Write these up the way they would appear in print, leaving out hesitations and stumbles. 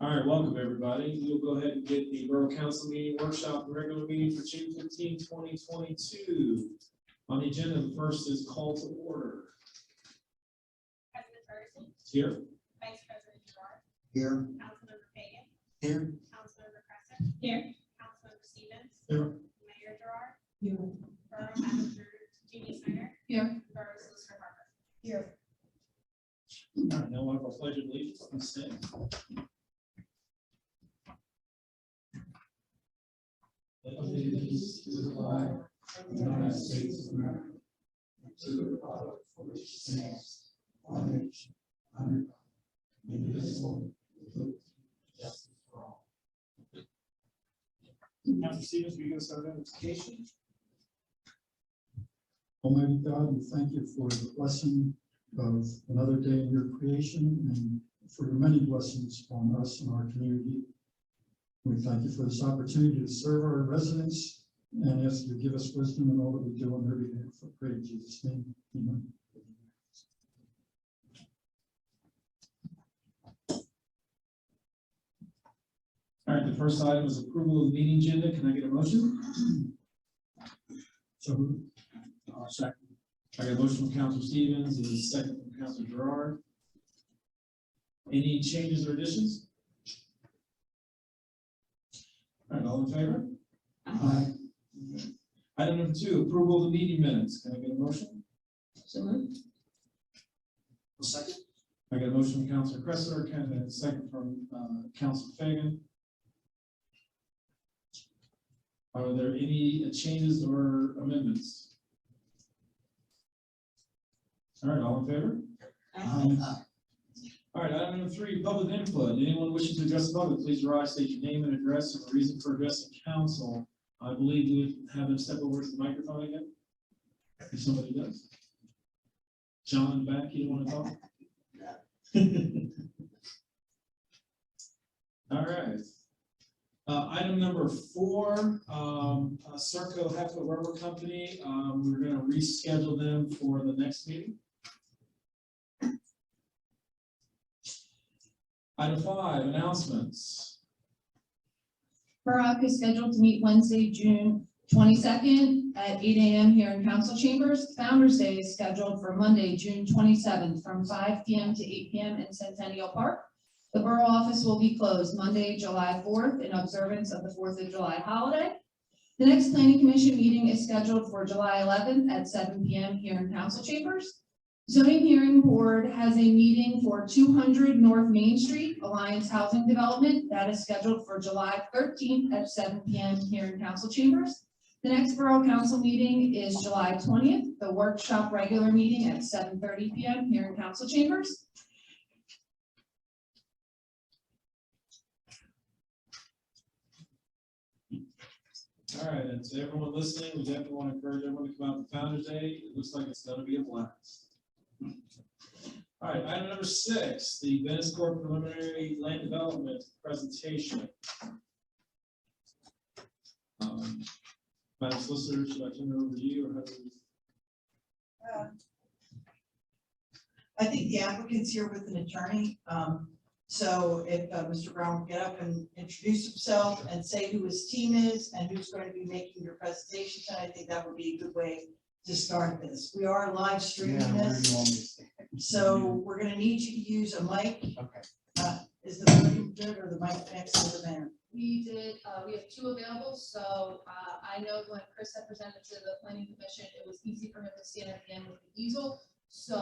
All right, welcome everybody. We'll go ahead and get the Borough Council meeting workshop and regular meeting for June 15, 2022. On the agenda, the first is call to order. President Ferguson. Here. Vice President Gerard. Here. Councilmember Fagan. Here. Councilmember Cresser. Here. Councilmember Stevens. Here. Mayor Gerard. Here. Borough Manager Jeannie Snyder. Here. Borough Solicitor Harper. Here. All right, now I have a pledge of allegiance. Please stand. Allegiance to the flag of the United States of America, and to the republic for which it stands, one nation, under God, indivisible, with liberty and justice for all. Councilor Stevens, we can start identification. Almighty God, we thank you for the blessing of another day in your creation and for your many blessings on us and our community. We thank you for this opportunity to serve our residents and ask you to give us wisdom in all that we do on their behalf. I pray in Jesus' name. Amen. All right, the first item is approval of the meeting agenda. Can I get a motion? So Second. I got a motion from Councilor Stevens and a second from Councilor Gerard. Any changes or additions? All right, all in favor? Aye. Okay. Item number 2, approval of the meeting minutes. Can I get a motion? So moved. Second. I got a motion from Councilor Cresser, and a second from Councilor Fagan. Are there any changes or amendments? All right, all in favor? All right, item number 3, public input. Anyone wishing to address the public, please rise, state your name and address and the reason for addressing council. I believe we have them step over to the microphone again. If somebody does. John in the back, you don't want to talk? All right. Item number 4, Serco Heffa Rubber Company. We're going to reschedule them for the next meeting. Item 5, announcements. Borough is scheduled to meet Wednesday, June 22nd at 8 a.m. here in council chambers. Founder's Day is scheduled for Monday, June 27th from 5 p.m. to 8 p.m. in Centennial Park. The borough office will be closed Monday, July 4th in observance of the 4th of July holiday. The next planning commission meeting is scheduled for July 11th at 7 p.m. here in council chambers. Zoning Hearing Board has a meeting for 200 North Main Street, Alliance Housing Development. That is scheduled for July 13th at 7 p.m. here in council chambers. The next Borough Council meeting is July 20th, the workshop regular meeting at 7:30 p.m. here in council chambers. All right, and to everyone listening, we definitely want to encourage everyone to come out to Founder's Day. It looks like it's going to be a blast. All right, item number 6, the Venice Court preliminary land development presentation. Madam Solicitor, should I turn it over to you or how do we? I think the applicant's here with an attorney. So if Mr. Brown will get up and introduce himself and say who his team is and who's going to be making your presentation tonight, I think that would be a good way to start this. We are live streaming this. So we're going to need you to use a mic. Okay. Is the volume good or the mic next to the man? We have 2 available, so I know when Chris had presented to the planning commission, it was easy for him to stand at the end with the easel. So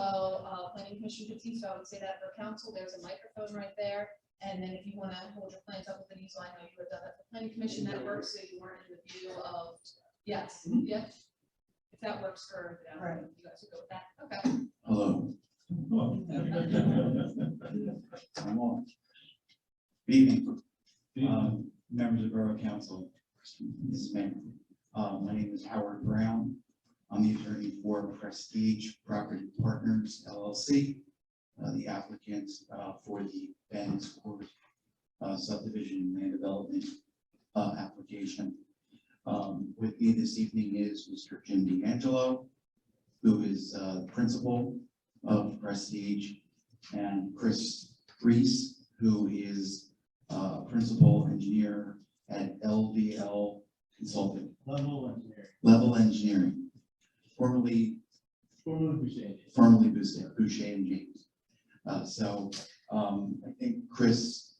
planning commission could see, so I would say that for council, there's a microphone right there. And then if you want to hold your plans up with an easel, I know you would have done that for planning commission, that works, so you weren't in the view of, yes, yep. If that works for, Right. you guys would go with that, okay. Hello. Well, I'm on. Good evening, members of Borough Council. Mrs. Mayor. My name is Howard Brown. I'm the attorney for Prestige Property Partners LLC, the applicant for the Venice Court subdivision land development application. With me this evening is Mr. Jim D'Angelo, who is principal of Prestige, and Chris Reese, who is principal engineer at LVL Consulting, Level engineering. Level Engineering, formerly Boucher and James. I think Chris,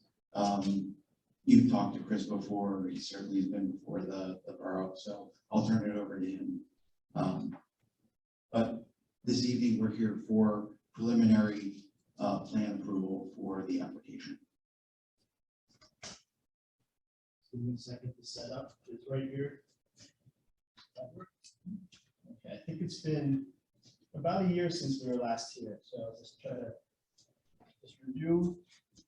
you've talked to Chris before, he certainly has been before the borough, so I'll turn it over to him. But this evening, we're here for preliminary plan approval for the application. Give me a second to set up, it's right here. Okay, I think it's been about a year since we were last here, so I'll just try to just review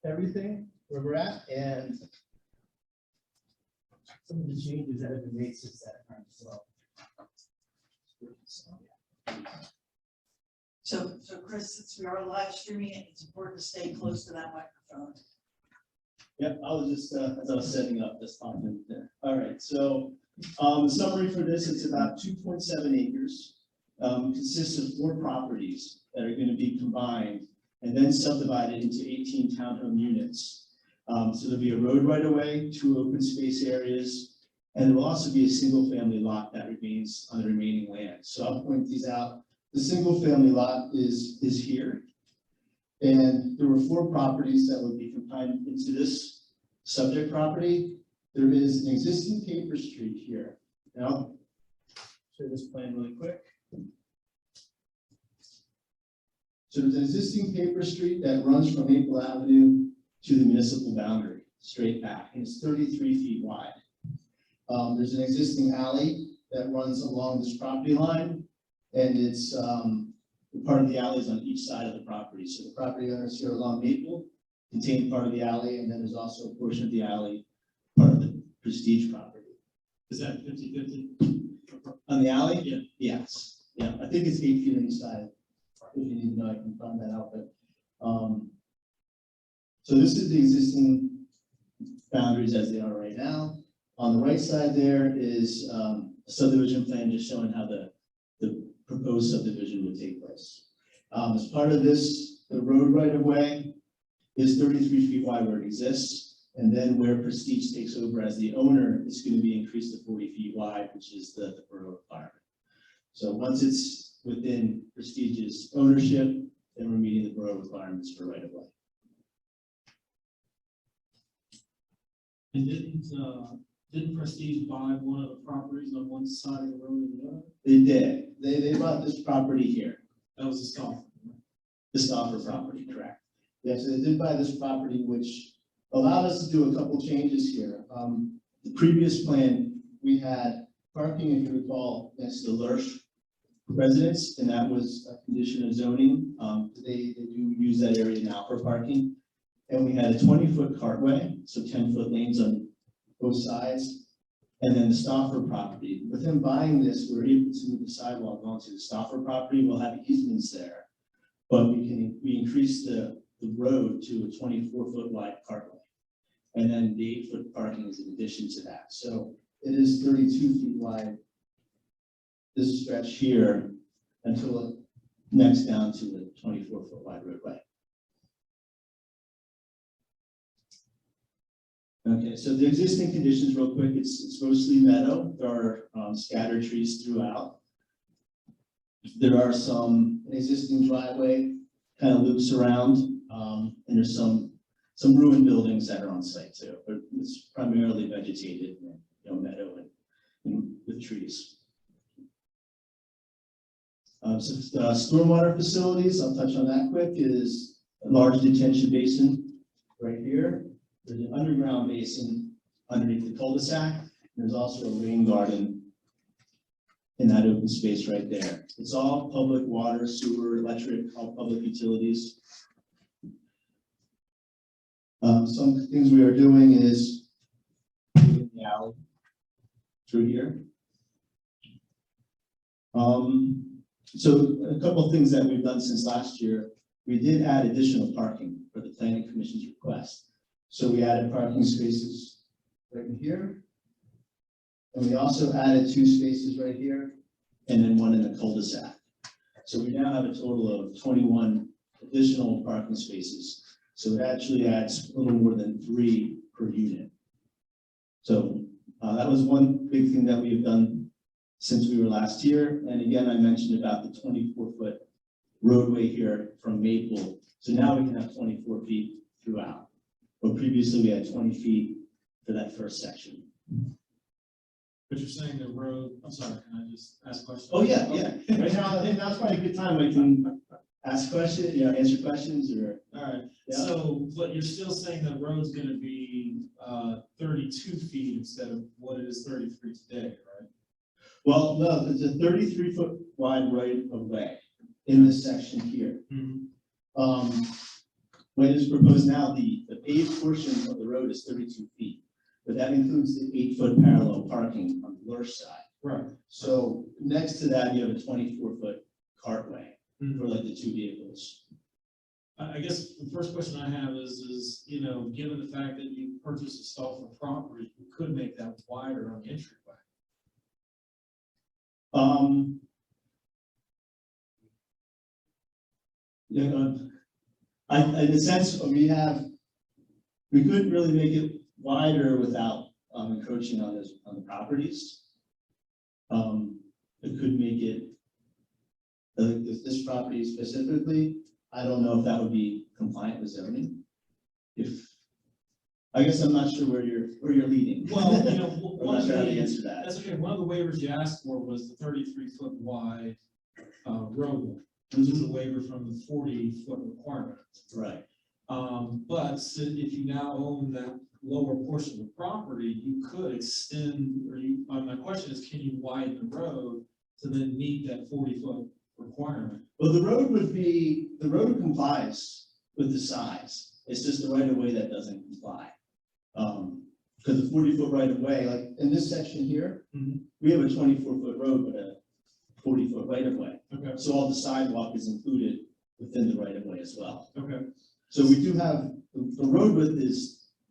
everything where we're at and some of the changes that have been made since that time as well. So Chris, since we are live streaming it, it's important to stay close to that microphone. Yep, I was just, as I was setting up, just talking there. All right, so, the summary for this, it's about 2.7 acres. Consists of 4 properties that are gonna be combined and then subdivided into 18 townhome units. So there'll be a road right away, 2 open space areas, and there will also be a single family lot that remains on the remaining land. So I'll point these out. The single family lot is here. And there were 4 properties that would be combined into this subject property. There is an existing paper street here. And I'll show this plan really quick. So there's an existing paper street that runs from Maple Avenue to the municipal boundary, straight back, and it's 33 feet wide. There's an existing alley that runs along this property line, and it's part of the alley is on each side of the property. So the property owners here along Maple contain part of the alley, and then there's also a portion of the alley, part of the Prestige property. Is that 50/50? On the alley? Yeah. Yes, yeah, I think it's 8 feet on each side. If you need to know, I can find that out, but, so this is the existing boundaries as they are right now. On the right side there is, a subdivision plan just showing how the proposed subdivision would take place. As part of this, the road right of way is 33 feet wide where it exists. And then where Prestige takes over as the owner, it's going to be increased to 40 feet wide, which is the borough requirement. So once it's within Prestige's ownership, then we're meeting the borough requirements for right of way. And didn't Prestige buy one of the properties on one side of the road and the other? They did. They bought this property here, That was the stop. the Stauffer property, correct? Yes, they did buy this property, which allowed us to do a couple changes here. The previous plan, we had parking, if you recall, next to the Lurch residence, and that was a condition of zoning. They do use that area now for parking. And we had a 20-foot cartway, so 10-foot lanes on both sides. And then the Stauffer property. With them buying this, we're able to move the sidewalk onto the Stauffer property. We'll have easements there. But we increase the road to a 24-foot wide cartway. And then the 8-foot parking is in addition to that. So it is 32 feet wide, this stretch here, until it necks down to the 24-foot wide roadway. Okay, so the existing conditions real quick, it's mostly meadow. There are scattered trees throughout. There are an existing driveway kind of loops around, and there's some ruined buildings that are on site too, but it's primarily vegetated, meadow and with trees. Stormwater facilities, I'll touch on that quick, is a large detention basin right here. There's an underground basin underneath the cul-de-sac. There's also a rain garden in that open space right there. It's all public water, sewer, electric, all public utilities. Some things we are doing is moving the alley through here. So a couple of things that we've done since last year, we did add additional parking for the planning commission's request. So we added parking spaces right in here. And we also added 2 spaces right here and then 1 in the cul-de-sac. So we now have a total of 21 additional parking spaces. So it actually adds a little more than 3 per unit. So that was one big thing that we have done since we were last here. And again, I mentioned about the 24-foot roadway here from Maple. So now we can have 24 feet throughout. But previously we had 20 feet for that first section. But you're saying the road, I'm sorry, can I just ask a question? Oh, yeah, yeah. Right now, I think now's probably a good time. I can ask questions, answer questions or. All right, Yeah. so, but you're still saying the road's gonna be 32 feet instead of what it is 33 today, right? Well, no, it's a 33-foot wide right of way in this section here. What is proposed now, the paved portion of the road is 32 feet, but that includes the 8-foot parallel parking on the Lurch side. Right. So next to that, you have a 24-foot cartway Mhm. for like the two vehicles. I guess the first question I have is, given the fact that you purchased a stall for property, you could make that wider on the entryway. In a sense, we couldn't really make it wider without encroaching on the properties. It could make it, like this property specifically, I don't know if that would be compliant with zoning. I guess I'm not sure where you're leading. Well, I'm one not of sure how to the, answer that. that's okay, one of the waivers you asked for was the 33-foot wide roadway, which is a waiver from the 40-foot requirement. Right. But if you now own that lower portion of the property, you could extend, my question is, can you widen the road to then meet that 40-foot requirement? Well, the road complies with the size. It's just the right of way that doesn't comply. Because the 40-foot right of way, like in this section here, Mhm. we have a 24-foot road, but a 40-foot right of way. Okay, So all the sidewalk is included within the right of way as well. okay, So we do have, the road width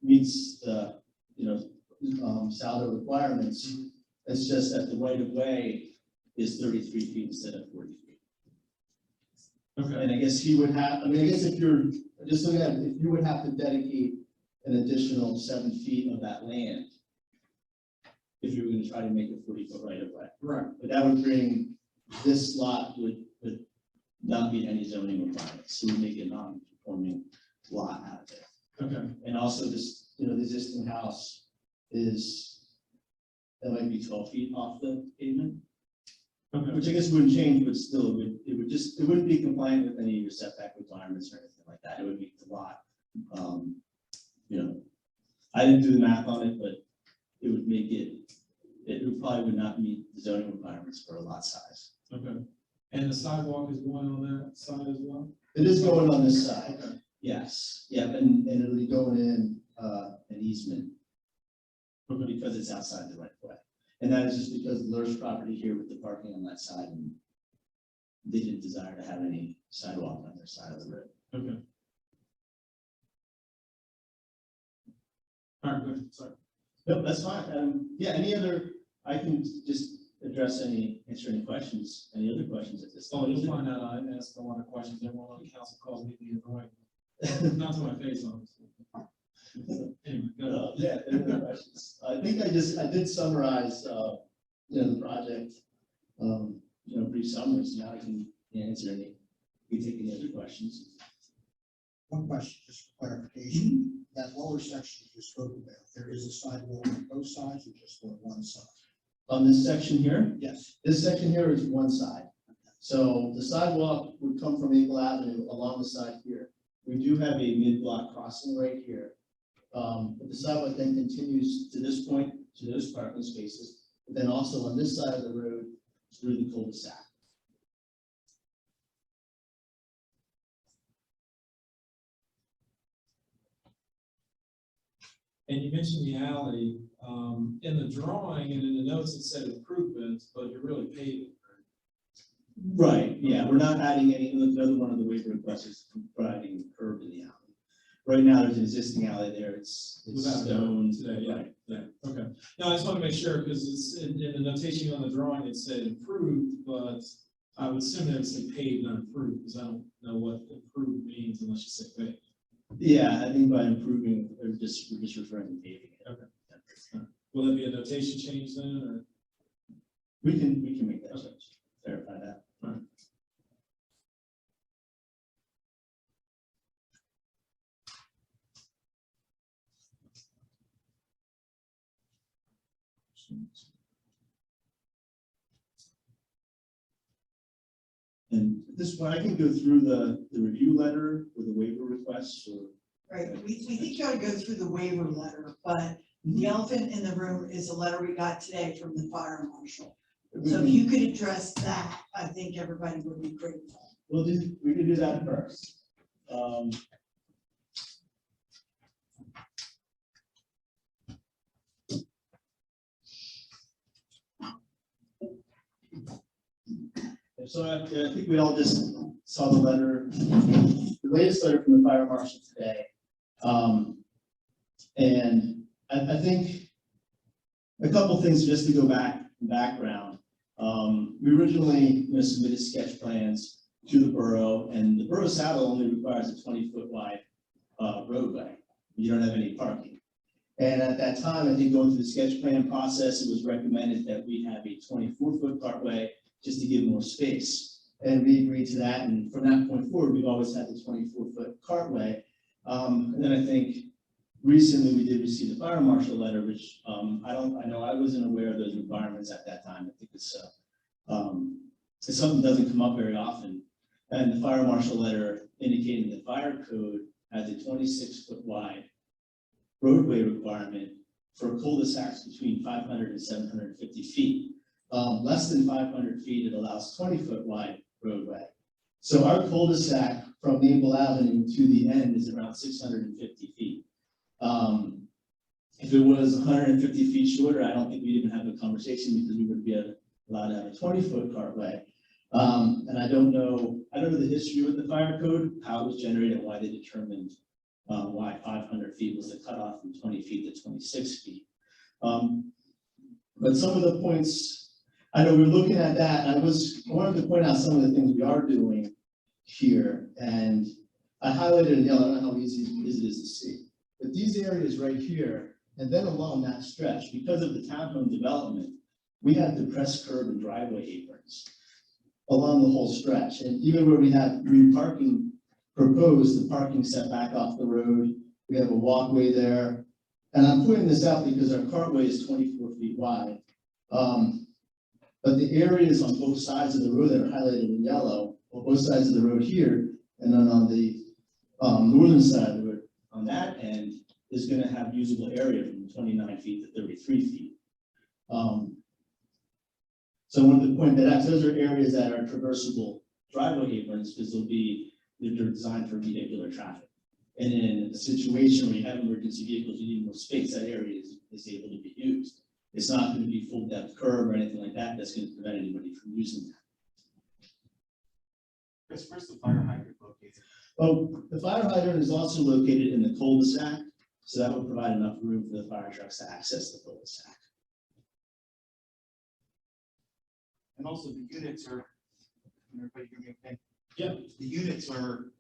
meets the, SALDO requirements. Mhm. It's just that the right of way is 33 feet instead of 40 feet. okay. And I guess he would have, I guess if you're just looking at it, if you would have to dedicate an additional 7 feet of that land if you were gonna try to make a 40-foot right of way. Right, But that would bring, this lot would not meet any zoning requirements, so we make a non-conforming lot out of it. okay, And also this, the existing house that might be 12 feet off the pavement, okay. which I guess wouldn't change, but still it wouldn't be compliant with any of your setback requirements or anything like that. It would meet the lot. I didn't do the math on it, but it would make it probably would not meet the zoning requirements for a lot size. Okay, and the sidewalk is going on that side as well? It is going on this side, Okay, yes, yeah, and it'll be going in an easement okay, because it's outside the right of way. And that is just because Lurch property here with the parking on that side, and they didn't desire to have any sidewalk on their side of the road. okay. All right, good, sorry. Nope, that's fine. Yeah, I can just answer any questions, any other questions at this Oh, time. you'll find out I asked a lot of questions, everyone on the council calls me the annoying, not to my face, obviously. Anyway, go ahead. Yeah, any other questions? I think I did summarize, the project, brief summary, so now I can answer we take any other questions. One question, just for clarification, that lower section you spoke about, there is a sidewalk on both sides or just on one side? On this section here, Yes. this section here is one side. So the sidewalk would come from Maple Avenue along the side here. We do have a mid-block crossing right here. But the sidewalk then continues to this point, to those parking spaces, but then also on this side of the road through the cul-de-sac. And you mentioned the alley, in the drawing and in the notes, it said improvements, but you're really paving, Right, yeah, we're not adding another one of the waiver requests is providing a curb in the alley. Right now, there's an existing alley there, it's Without stone. today, yeah. Right. right? Okay. No, I just want to make sure, because it's in the notation on the drawing, it said improved, but I would assume that it would say paved, not improved, because I don't know what improved means unless you say paved. Yeah, I think by improving, or just, we're just referring to paving it. Okay. Will there be a notation change then, or? We can make that change, verify that. And at this point, I can go through the review letter or the waiver request, or. Right, we think you ought to go through the waiver letter, but the elephant in the room is a letter we got today from the fire marshal. So if you could address that, I think everybody would be grateful. We can do that first. So I think we all just saw the letter, the latest letter from the fire marshal today. And I think a couple things just to go background. We originally submitted sketch plans to the borough, and the borough saddle only requires a 20-foot wide roadway. You don't have any parking. And at that time, I think going through the sketch plan process, it was recommended that we have a 24-foot cartway just to give more space. And we agreed to that, and from that point forward, we've always had the 24-foot cartway. And then I think recently we did receive the fire marshal letter, which I know I wasn't aware of those requirements at that time. I think it's something that doesn't come up very often. And the fire marshal letter indicating the fire code has a 26-foot wide roadway requirement for cul-de-sacs between 500 and 750 feet. Less than 500 feet, it allows 20-foot wide roadway. So our cul-de-sac from Maple Avenue to the end is around 650 feet. If it was 150 feet shorter, I don't think we'd even have a conversation because we would be allowed to have a 20-foot cartway. And I don't know the history with the fire code, how it was generated, why they determined why 500 feet was the cutoff from 20 feet to 26 feet. But some of the points, I know we're looking at that, and I wanted to point out some of the things we are doing here, and I highlighted in yellow. I don't know how easy it is to see, but these areas right here, and then along that stretch, because of the townhome development, we have depressed curb and driveway aprons along the whole stretch, and even where we have new parking proposed, the parking set back off the road, we have a walkway there, and I'm pointing this out because our cartway is 24 feet wide. But the areas on both sides of the road that are highlighted in yellow, on both sides of the road here, and then on the northern side of the road, on that end, is going to have usable area from 29 feet to 33 feet. So I wanted to point that out. Those are areas that are traversable driveway aprons because they're designed for vehicular traffic. And in a situation where you have emergency vehicles, you need more space, that area is able to be used. It's not going to be full depth curb or anything like that that's going to prevent anybody from using that. Chris, where's the fire hydrant located? Oh, the fire hydrant is also located in the cul-de-sac, so that would provide enough room for the fire trucks to access the cul-de-sac. And also the units are, can everybody hear me okay? Yeah. The units are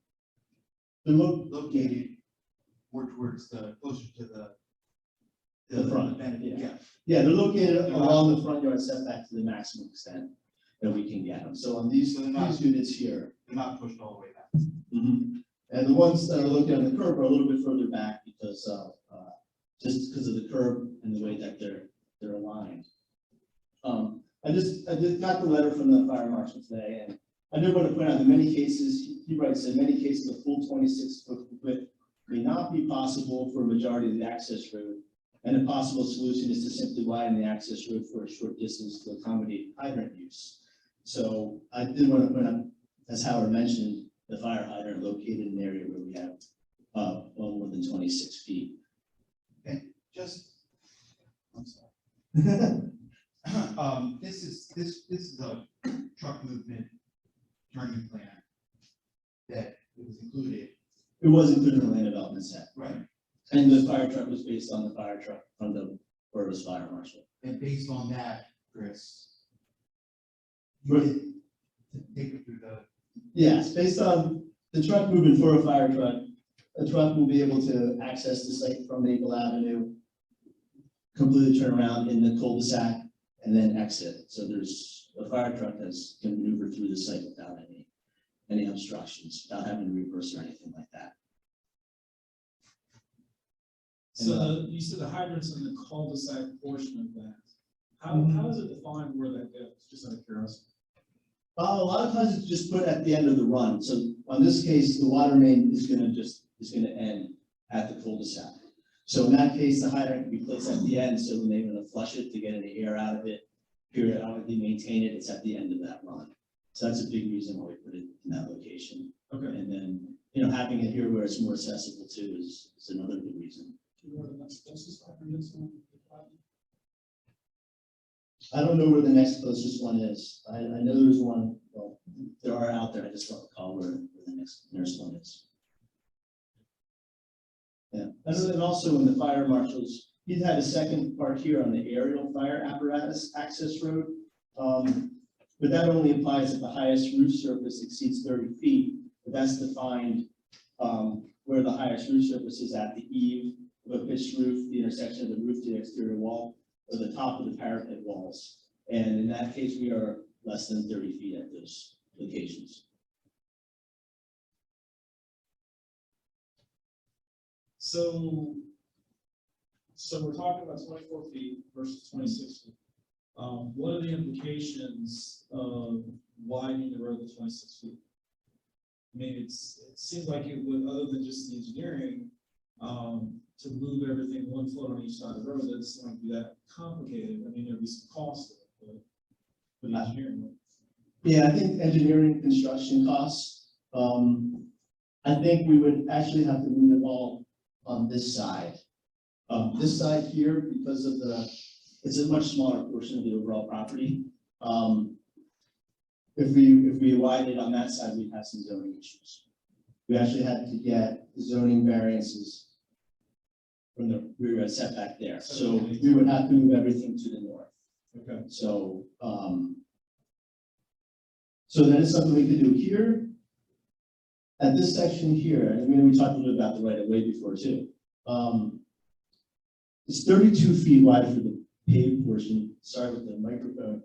They're located more towards closer to The front, benefit, yeah. Yeah, they're located along the front yard setback to the maximum extent that we can get them. So on these units here. They're not pushed all the way back. And the ones that are located on the curb are a little bit further back because of, just because of the curb and the way that they're aligned. I just got the letter from the fire marshal today, and I did want to point out in many cases, he writes, in many cases, a full 26-foot width may not be possible for a majority of the access road. And a possible solution is to simply widen the access road for a short distance to accommodate hydrant use. So I did want to point out, as Howard mentioned, the fire hydrant located in an area where we have well more than 26 feet. And just, I'm sorry. This is a truck movement turning plan that it was included. It was included in the land development set. Right. And the fire truck was based on the fire truck from the Borough's fire marshal. And based on that, Chris, Right. you did take it through the, Yes, based on the truck moving for a fire truck, a truck will be able to access the site from Maple Avenue, completely turn around in the cul-de-sac, and then exit. So there's a fire truck that's can maneuver through the site without any obstructions, without having to reverse or anything like that. So you said the hydrants in the cul-de-sac portion of that. How is it defined where that goes? Just out of curiosity. A lot of times it's just put at the end of the run. So on this case, the water main is gonna end at the cul-de-sac. So in that case, the hydrant can be placed at the end, so when they're gonna flush it to get any air out of it, periodically maintain it, it's at the end of that run. So that's a big reason why we put it in that location. Okay. And then, having it here where it's more accessible too is another good reason. Do you know where the next closest hydrants on the project? I don't know where the next closest one is. I know there's one, well, there are out there, I just don't recall where the nearest one is. Yeah, and then also in the fire marshals, he's had a second part here on the aerial fire apparatus access road. But that only applies if the highest roof surface exceeds 30 feet, but that's defined where the highest roof surface is at the eave of a pitched roof, the intersection of the roof to the exterior wall, or the top of the parapet walls. And in that case, we are less than 30 feet at those locations. So we're talking about 24 feet versus 26 feet. What are the implications of widening the road to 26 feet? I mean, it seems like it would, other than just the engineering, to move everything one foot on each side of the road, that's not be that complicated. I mean, there'd be some cost to it, but for the engineering. Yeah, I think engineering construction costs, I think we would actually have to move it all on this side. This side here, because of it's a much smaller portion of the overall property. If we widen it on that side, we'd have some zoning issues. We actually had to get zoning variances from the rear yard setback there. So we would have to move everything to the north. Okay. So, so that is something we could do here. At this section here, I mean, we talked a little bit about the right of way before too. It's 32 feet wide for the paved portion. Sorry with the microphone.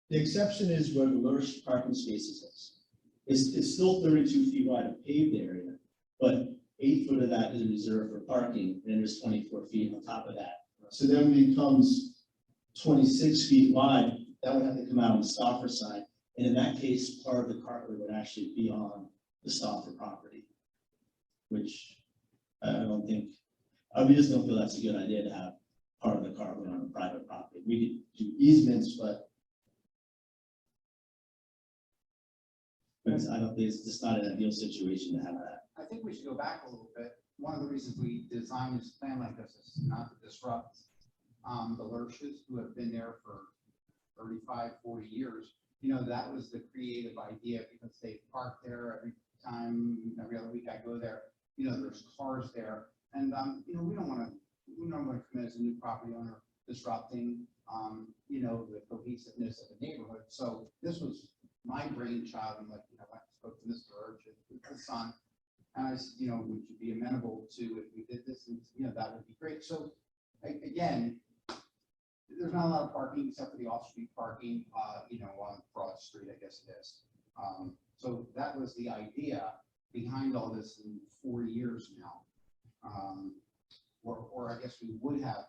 The exception is where the lowest parking spaces is. It's still 32 feet wide of paved area, but 8 foot of that is reserved for parking, and there's 24 feet on top of that. So then it becomes 26 feet wide. That would have to come out on the Stauffer side. And in that case, part of the carport would actually be on the Stauffer property, which I don't think, we just don't feel that's a good idea to have part of the carport on a private property. We could do easements, but I don't think it's just not an ideal situation to have that. I think we should go back a little bit. One of the reasons we designed this plan like this is not to disrupt the Lurches who have been there for 35, 40 years. That was the creative idea because they park there every other week I go there. There's cars there. And, we don't want to commit as a new property owner disrupting, the cohesiveness of the neighborhood. So this was my brainchild. And I spoke to Mr. Urchin, his son, and I said, would you be amenable to if we did this? And, that would be great. So again, there's not a lot of parking except for the off-street parking, on Broad Street, I guess it is. So that was the idea behind all this in 4 years now. Or I guess we would have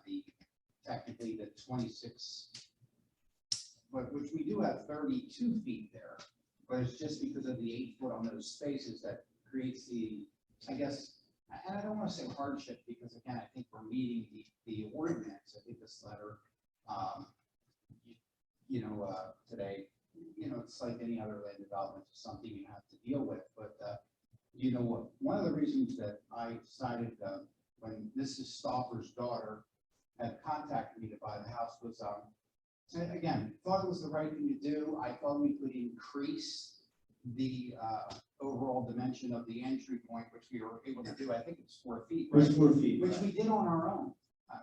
technically the 26, but which we do have 32 feet there, but it's just because of the 8 foot on those spaces that creates I guess, and I don't want to say hardship because again, I think we're meeting the ordinance. I think this letter, today, it's like any other land development, it's something you have to deal with, but one of the reasons that I decided when Mrs. Stauffer's daughter had contacted me to buy the house was, again, thought it was the right thing to do. I thought we could increase the overall dimension of the entry point, which we were able to do. I think it's 4 feet, right? It's 4 feet. Which we did on our own,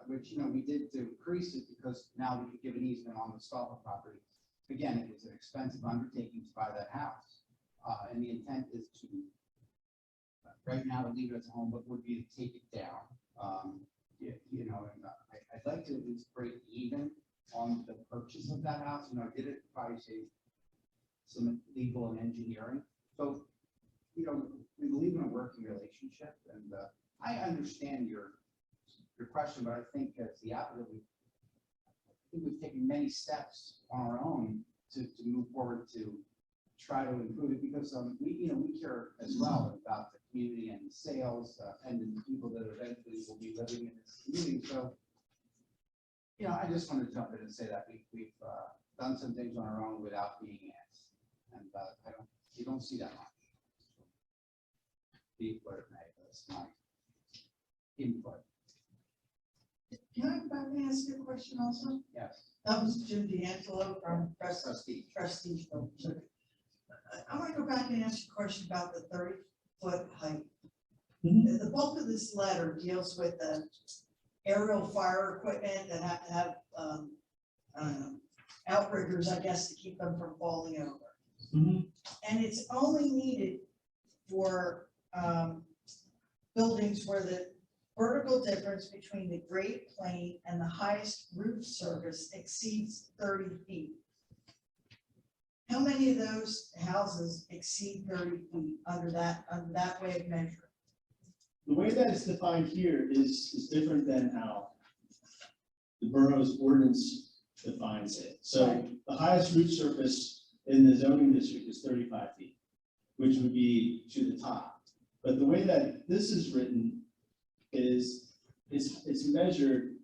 which, we did to increase it because now we could give an easement on the Stauffer property. Again, it was an expensive undertaking to buy that house. And the intent is to right now to leave it as a home, but would be to take it down. You know, and I'd like to at least break even on the purchase of that house. You know, I did it probably say some legal and engineering. So, you know, we believe in a working relationship, and I understand your question, but I think as the applicant, we've taken many steps on our own to move forward to try to improve it, because we care as well about the community and the sales and the people that eventually will be living in this community. So, you know, I just wanted to jump in and say that we've done some things on our own without being asked, and you don't see that much. Be what it may, that's my input. Can I go back and ask you a question also? Yes. That was Jim D'Angelo from Trustee. Prestige. I want to go back and ask you a question about the 30-foot height. Mhm. The bulk of this letter deals with the aerial fire equipment that have to have, I don't know, outriggers, I guess, to keep them from falling over. Mhm. And it's only needed for buildings where the vertical difference between the grade plane and the highest roof surface exceeds 30 feet. How many of those houses exceed 30 feet under that way of measuring? The way that it's defined here is different than how the borough's ordinance defines it. So Right. the highest roof surface in the zoning district is 35 feet, which would be to the top. But the way that this is written is it's measured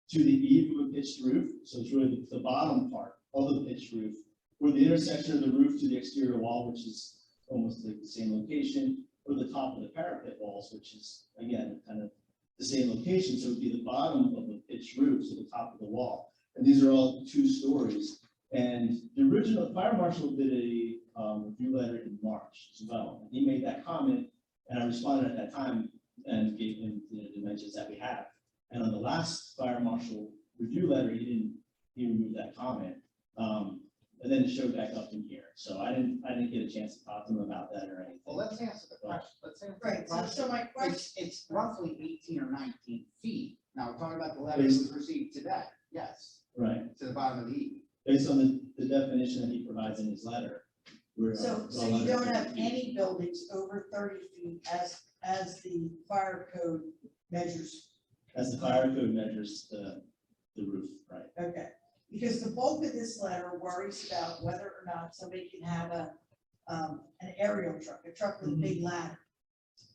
to the eave of a pitched roof. So it's really the bottom part of the pitched roof, or the intersection of the roof to the exterior wall, which is almost like the same location, or the top of the parapet walls, which is, again, kind of the same location. So it would be the bottom of the pitched roof, so the top of the wall. And these are all 2 stories. And the original fire marshal did a review letter in March as well. And he made that comment, and I responded at that time and gave him the dimensions that we have. And on the last fire marshal review letter, he removed that comment. And then it showed back up in here. So I didn't get a chance to talk to him about that or anything. Well, let's answer the question. Let's answer the Right, question. so my question, It's roughly 18 or 19 feet. Now, we're talking about the letter that was received today. Yes, Right, to the bottom of the eave. based on the definition that he provides in his letter. we're, so well you under don't 30 have feet. any buildings over 30 feet as the fire code measures. As the fire code measures the roof, right? Okay, because the bulk of this letter worries about whether or not somebody can have an aerial truck, a truck with a big ladder.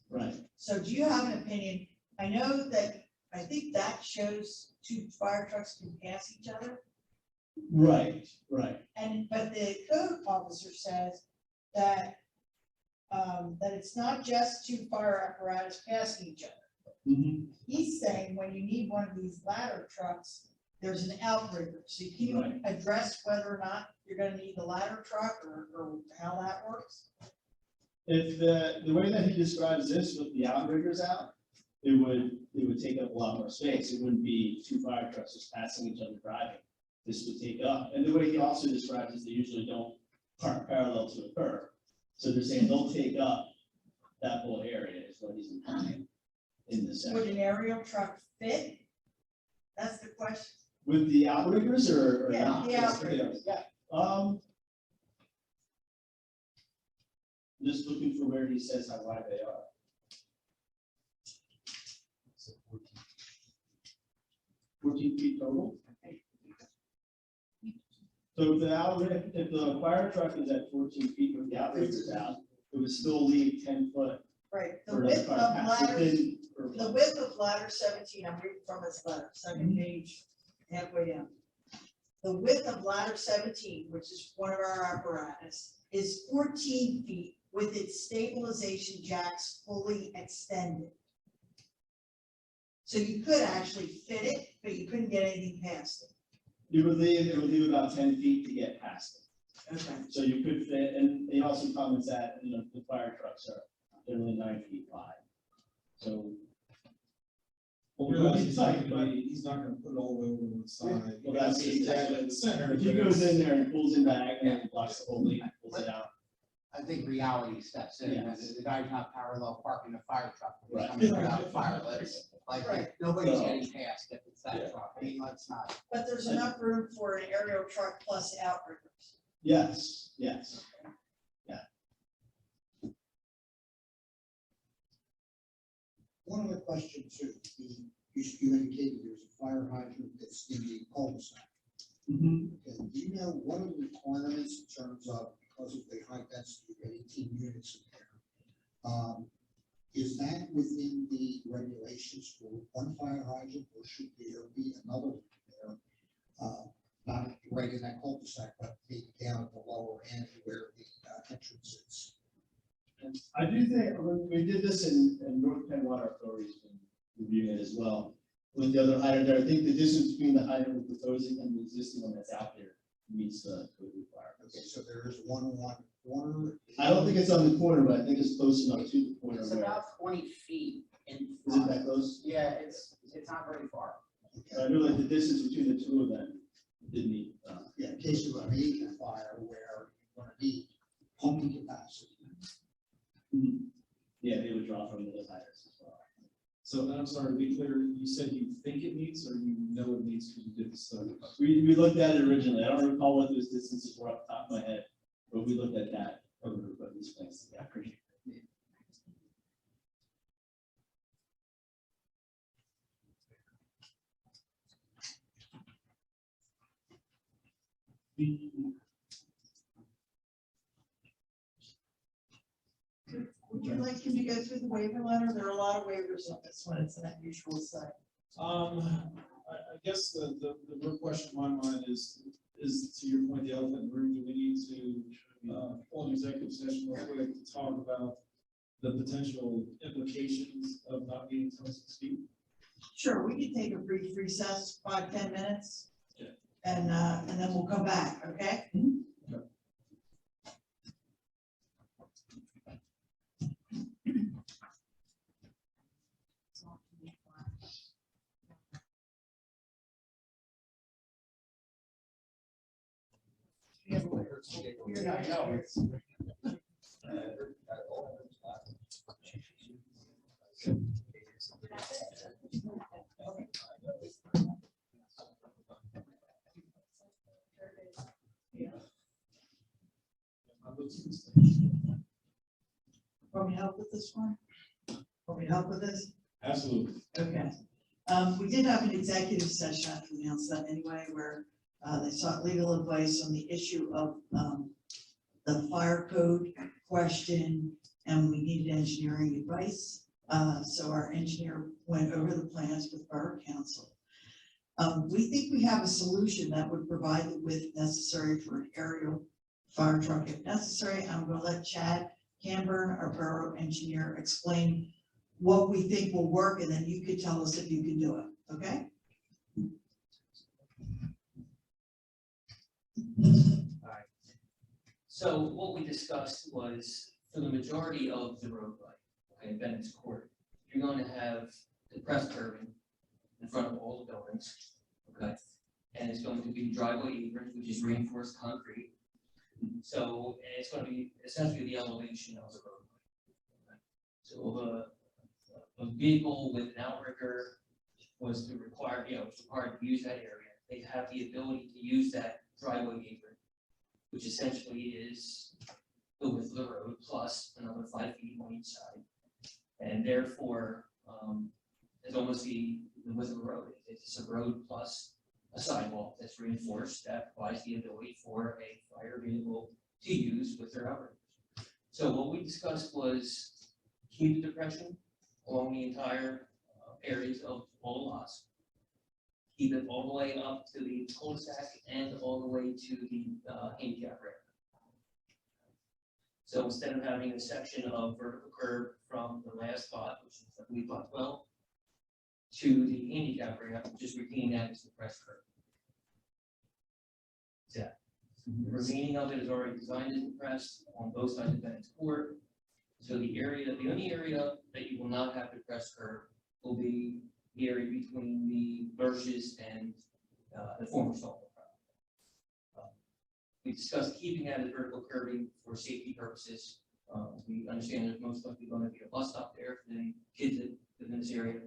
Right. So do you have an opinion? I know that, I think that shows 2 fire trucks can pass each other. Right. But the code officer says that, that it's not just 2 fire apparatus passing each other. Mhm. He's saying when you need one of these ladder trucks, there's an outrigger. So can you Right. address whether or not you're gonna need the ladder truck or how that works? If the way that he describes this with the outriggers out, it would take up a lot more space. It wouldn't be 2 fire trucks just passing each other driving. This would take up, and the way he also describes is they usually don't park parallel to a curb. So they're saying they'll take up that whole area is what he's implying in this Would section. an aerial truck fit? That's the question. With the outriggers or Yeah, not? the outriggers. Yeah. Just looking for where he says how wide they are. So 14 feet total. So if the fire truck is at 14 feet with the outriggers out, it would still leave 10 foot Right, the for another width car of to pass ladder, within. the width of ladder 17, I'm reading from this letter, second page, halfway down. The width of ladder 17, which is one of our apparatus, is 14 feet with its stabilization jacks fully extended. So you could actually fit it, but you couldn't get anything past it. It would leave about 10 feet to get past it. Okay. So you could fit, and he also comments that, the fire trucks are generally 9 feet wide. So. Well, realize he's not gonna put it all the way over to one side. Well, that's exactly in the center. If he goes in there and pulls in diagonal and blocks the whole lane, pulls it out. I think reality steps in, and Yes. the guy's not parallel parking a fire truck. He's Right. coming without firelets, like, Right. nobody's So- getting past if it's Yeah. that truck, I mean, let's not. But there's enough room for an aerial truck plus outriggers. Yes, yes. One other question too, you indicated there's a fire hydrant that's in the cul-de-sac. Mhm. Okay, do you know what are the requirements in terms of, because of the high density of 18 units in there? Is that within the regulations for one fire hydrant, or should there be another one there? Not right in that cul-de-sac, but maybe down at the lower end where the entrance is. And I do think, when we did this in North Penn Water Authority's been reviewing it as well. With the other hydrant there, I think the distance between the hydrant we're proposing and the existing one that's out there meets the code requirements. Okay, so there is one on corner. I don't think it's on the corner, but I think it's close enough to the corner. It's where- about 20 feet in Is it front. that close? Yeah, it's not very far. So I know like the distance between the two of them did meet. Yeah, in case of a major fire where you're gonna need pumping capacity. Yeah, they would draw from those hydrants as well. So, and I'm sorry, to be clear, you said you think it meets or you know it meets because you did the study? We looked at it originally. I don't recall what those distances were off the top of my head, but we looked at that over but these plans together. Would you like him to go through the waiver letter? There are a lot of waivers on this one. It's an unusual site. I guess the real question in my mind is to your point, the elephant in the room, do we need to, pull an executive session real quick to talk about the potential implications of not being 26 feet? Sure, we can take a brief recess, 5-10 minutes. Okay. And then we'll come back, okay? Yeah, I know, it's. Want me to help with this one? Want me to help with this? Absolutely. Okay. We did have an executive session, I have to announce that anyway, where they sought legal advice on the issue of the fire code question, and we needed engineering advice. So our engineer went over the plans with Borough Council. We think we have a solution that would provide the width necessary for an aerial fire truck if necessary. I'm gonna let Chad Camburn, our borough engineer, explain what we think will work, and then you could tell us if you can do it, okay? Alright. So what we discussed was for the majority of the roadway, okay, Bennett's Court, you're going to have the press curbing in front of all the buildings, okay? And it's going to be driveway apron, which is reinforced concrete. So, and it's going to be essentially the elevation of the roadway. Okay? So a vehicle with an outrigger was to require, was required to use that area. They have the ability to use that driveway apron, which essentially is the width of the road plus another 5 feet on each side. And therefore, it's almost the width of the road. It's a road plus a sidewalk that's reinforced that provides the ability for a fire vehicle to use with their outriggers. So what we discussed was keep the depression along the entire areas of all the lots. Keep it all the way up to the cul-de-sac and all the way to the handicap ramp. So instead of having a section of vertical curb from the last spot, which is I believe lot 12, to the handicap ramp, just retain that as the press curb. Yeah. The remaining of it is already designed as depressed on both sides of Bennett's Court. So the only area that you will not have to press curb will be the area between the Birches and the former salt. We discussed keeping out of the vertical curving for safety purposes. We understand there's most likely going to be a bus stop there for the kids that live in this area.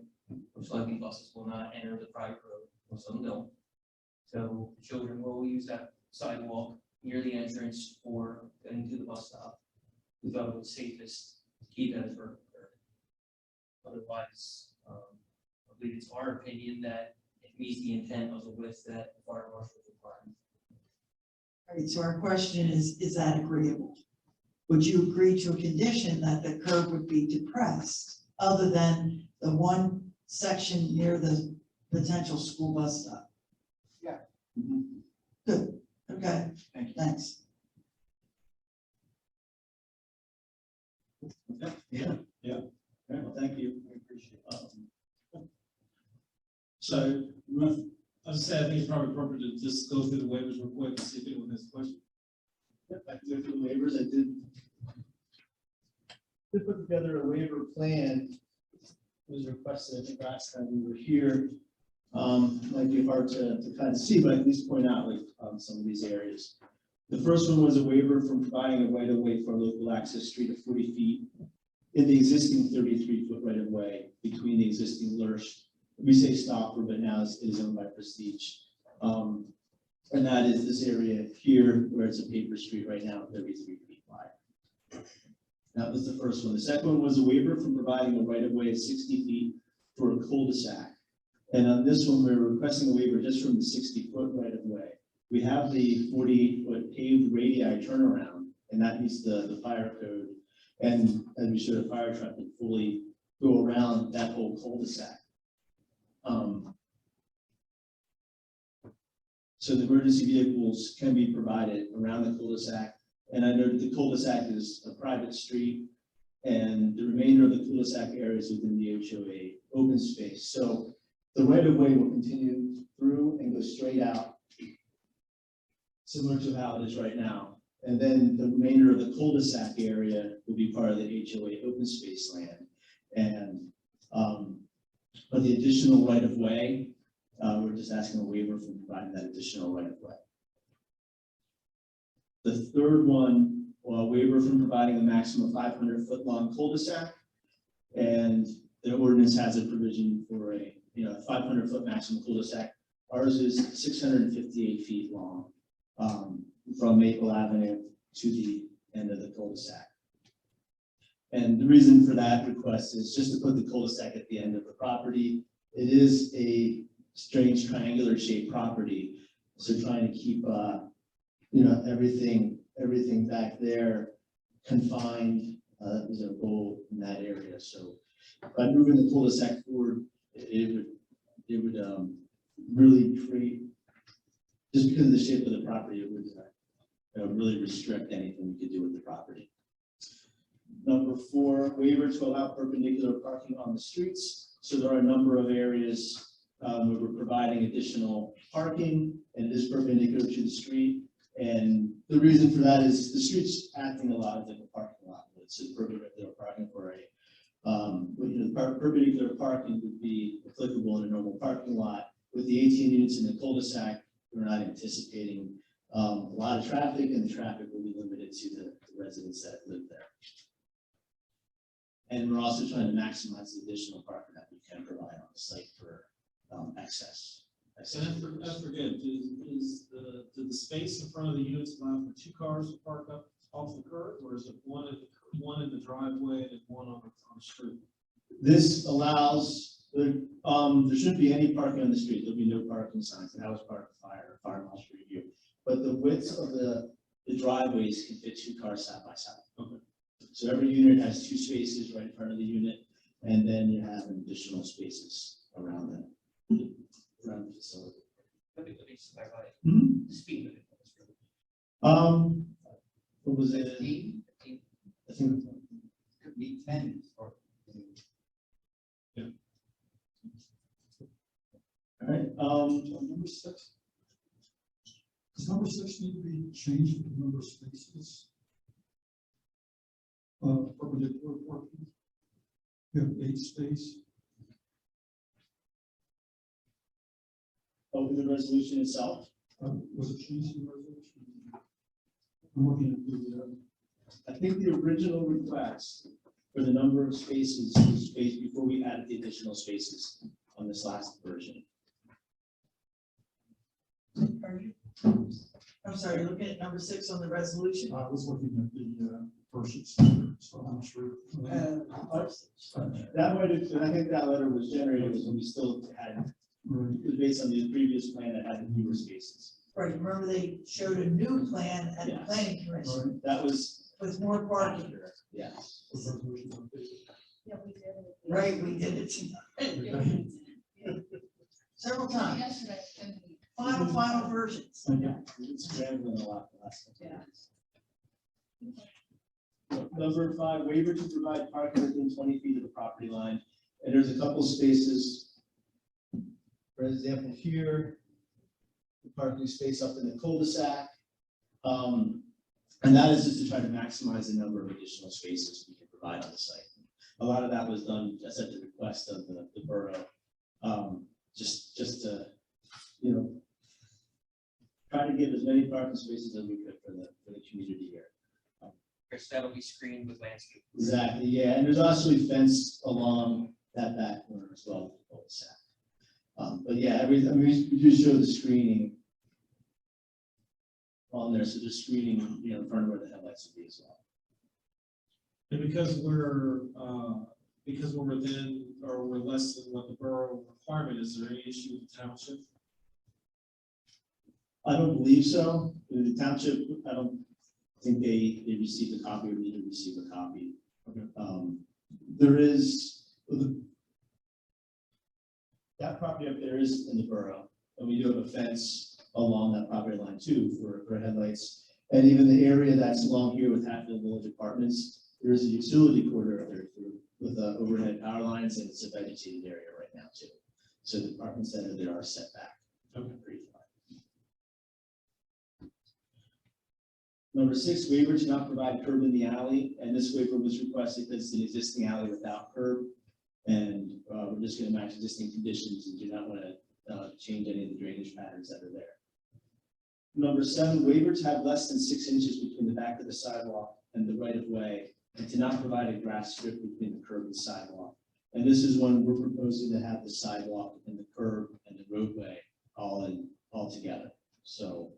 Most likely buses will not enter the private road, most of them don't. So the children will use that sidewalk near the entrance or getting to the bus stop. We thought it was safest to keep that as vertical curve. Otherwise, I believe it's our opinion that it meets the intent of the width that the fire marshal is requiring. All right, so our question is that agreeable? Would you agree to a condition that the curb would be depressed, other than the one section near the potential school bus stop? Mhm. Good, okay, Thank you. thanks. Okay, yeah. All right, well, thank you. I appreciate it. So, as I said, I think it's probably appropriate to just go through the waivers real quick and see if anyone has a question. Yep, I can go through the waivers. I did put together a waiver plan. It was requested, I think, last time we were here. Might be hard to kind of see, but at least point out like some of these areas. The first one was a waiver from providing a right of way for a local access street of 40 feet in the existing 33-foot right of way between the existing Lurch. We say stopper, but now it is owned by Prestige. And that is this area here where it's a paper street right now, 33 feet wide. That was the first one. The second one was a waiver from providing a right of way of 60 feet for a cul-de-sac. And on this one, we're requesting a waiver just from the 60-foot right of way. We have the 48-foot paved radii turnaround, and that meets the fire code. And as we showed, a fire truck can fully go around that whole cul-de-sac. So the emergency vehicles can be provided around the cul-de-sac. And I know the cul-de-sac is a private street, and the remainder of the cul-de-sac area is within the HOA open space. So the right of way will continue through and go straight out, similar to how it is right now. And then the remainder of the cul-de-sac area will be part of the HOA open space land. And for the additional right of way, we're just asking a waiver from providing that additional right of way. The third one, waiver from providing a maximum 500-foot long cul-de-sac. And the ordinance has a provision for a 500-foot maximum cul-de-sac. Ours is 658 feet long from Maple Avenue to the end of the cul-de-sac. And the reason for that request is just to put the cul-de-sac at the end of the property. It is a strange triangular shaped property. So trying to keep, everything back there confined, is our goal in that area. So by moving the cul-de-sac forward, it would really create, just because of the shape of the property, it would really restrict anything we could do with the property. Number 4, waiver to allow perpendicular parking on the streets. So there are a number of areas where we're providing additional parking, and it is perpendicular to the street. And the reason for that is the street's acting a lot like a parking lot. It's a perpendicular parking for perpendicular parking would be applicable in a normal parking lot. With the 18 units in the cul-de-sac, we're not anticipating a lot of traffic, and the traffic will be limited to the residents that live there. And we're also trying to maximize the additional parking that we can provide on the site for excess. And I forget, is the space in front of the units allow for 2 cars to park up off the curb, or is it one in the driveway and one on the street? This allows, there shouldn't be any parking on the street. There'll be no parking signs, and that was part of the fire marshal review. But the width of the driveways can fit 2 cars side by side. Okay. So every unit has 2 spaces right in front of the unit, and then you have additional spaces around the facility. Let me clarify. Mhm. The speed limit. What was it? 15, I think, could be 10 or. all right, Number 6. Does number 6 need to be changed to the number of spaces? Perpendicular parking. You have 8 space. over the resolution itself. Was it changed in the resolution? I'm looking at the, I think the original request for the number of spaces was space before we added the additional spaces on this last version. Are you? I'm sorry, you're looking at number 6 on the resolution? I was looking at the, purchase standard, so I'm not sure. That might have, I think that letter was generated when we still had, Right. it was based on the previous plan that had the fewer spaces. Right, remember they showed a new plan at the Yes. planning commission Right. That was with more parking. yeah. The resolution updated. Yeah, we did it. Right, we did it tonight. Several times, Yesterday. final versions. It's scrambling a lot the last couple of Yeah. days. Number 5, waiver to provide parking within 20 feet of the property line. And there's a couple spaces. For example, here, the parking space up in the cul-de-sac. And that is just to try to maximize the number of additional spaces we can provide on the site. A lot of that was done just at the request of the borough. Just to, you know, try to give as many parking spaces as we could for the community here. Chris, that'll be screened with landscape. Exactly, yeah, and there's also a fence along that back corner as well, with the cul-de-sac. But yeah, we do show the screening on there, so there's screening, you know, in front of where the headlights would be as well. And because we're within, or we're less than what the borough requirement, is there any issue with the township? I don't believe so. The township, I don't think they received a copy or need to receive a copy. Okay. There is, that property up there is in the borough, and we do have a fence along that property line too for headlights. And even the area that's along here with Hatfield Village Apartments, there is a utility corridor up there with overhead power lines, and it's a vegetated area right now too. So the apartments that are there are set back. Okay. Pretty far. Number 6, waiver to not provide curb in the alley, and this waiver was requested because it's an existing alley without curb. And we're just gonna match existing conditions and do not want to change any of the drainage patterns that are there. Number 7, waiver to have less than 6 inches between the back of the sidewalk and the right of way, and to not provide a grass strip between the curb and sidewalk. And this is when we're proposing to have the sidewalk and the curb and the roadway all together. So,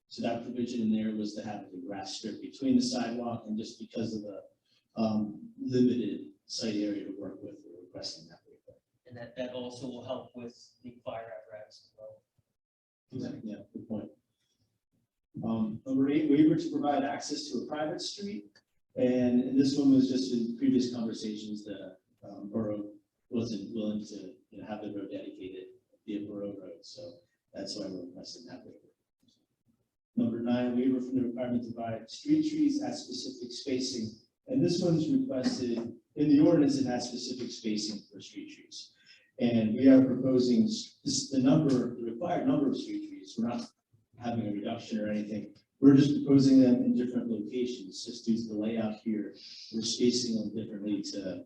so that provision in there was to have the grass strip between the sidewalk, and just because of the limited site area to work with, we're requesting that waiver. And that also will help with the fire apparatus as well. Exactly, yeah, good point. Number 8, waiver to provide access to a private street. And this one was just in previous conversations, the borough wasn't willing to, you know, have the road dedicated via Borough Road, so that's why we're requesting that waiver. Number 9, waiver from the requirement to provide street trees at specific spacing. And this one's requested, in the ordinance, it has specific spacing for street trees. And we are proposing the required number of street trees. We're not having a reduction or anything. We're just proposing them in different locations, just due to the layout here. We're spacing them differently to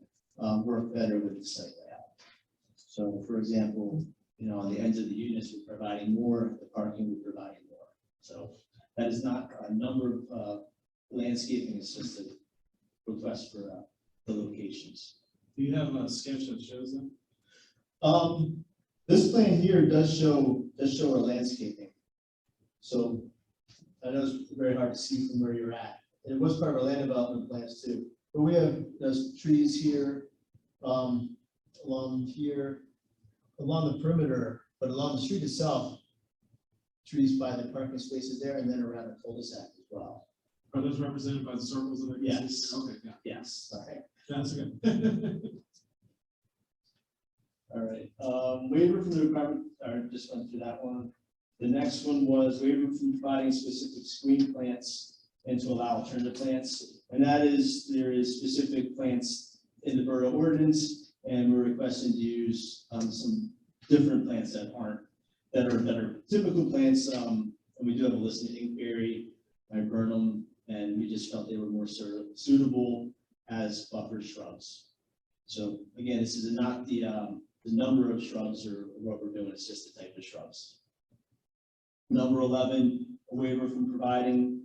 work better with the site layout. So for example, you know, on the ends of the units, we're providing more, the parking, we're providing more. So that is not a number of landscaping, it's just a request for the locations. Do you have a sketch that shows them? This plan here does show our landscaping. So I know it's very hard to see from where you're at. It was part of our land development plans too. But we have those trees here, along here, along the perimeter, but along the street itself, trees by the parking spaces there, and then around the cul-de-sac as well. Are those represented by the circles that I can see? Yes. Okay, yeah, Yes, sorry. that's good. All right, waiver from the requirement, I just went through that one. The next one was waiver from providing specific screen plants and to allow alternative plants. And that is, there is specific plants in the borough ordinance, and we're requesting to use some different plants that are typical plants. And we do have a list in inquiry, I burn them, and we just felt they were more suitable as buffer shrubs. So again, this is not the number of shrubs or what we're doing, it's just the type of shrubs. Number 11, a waiver from providing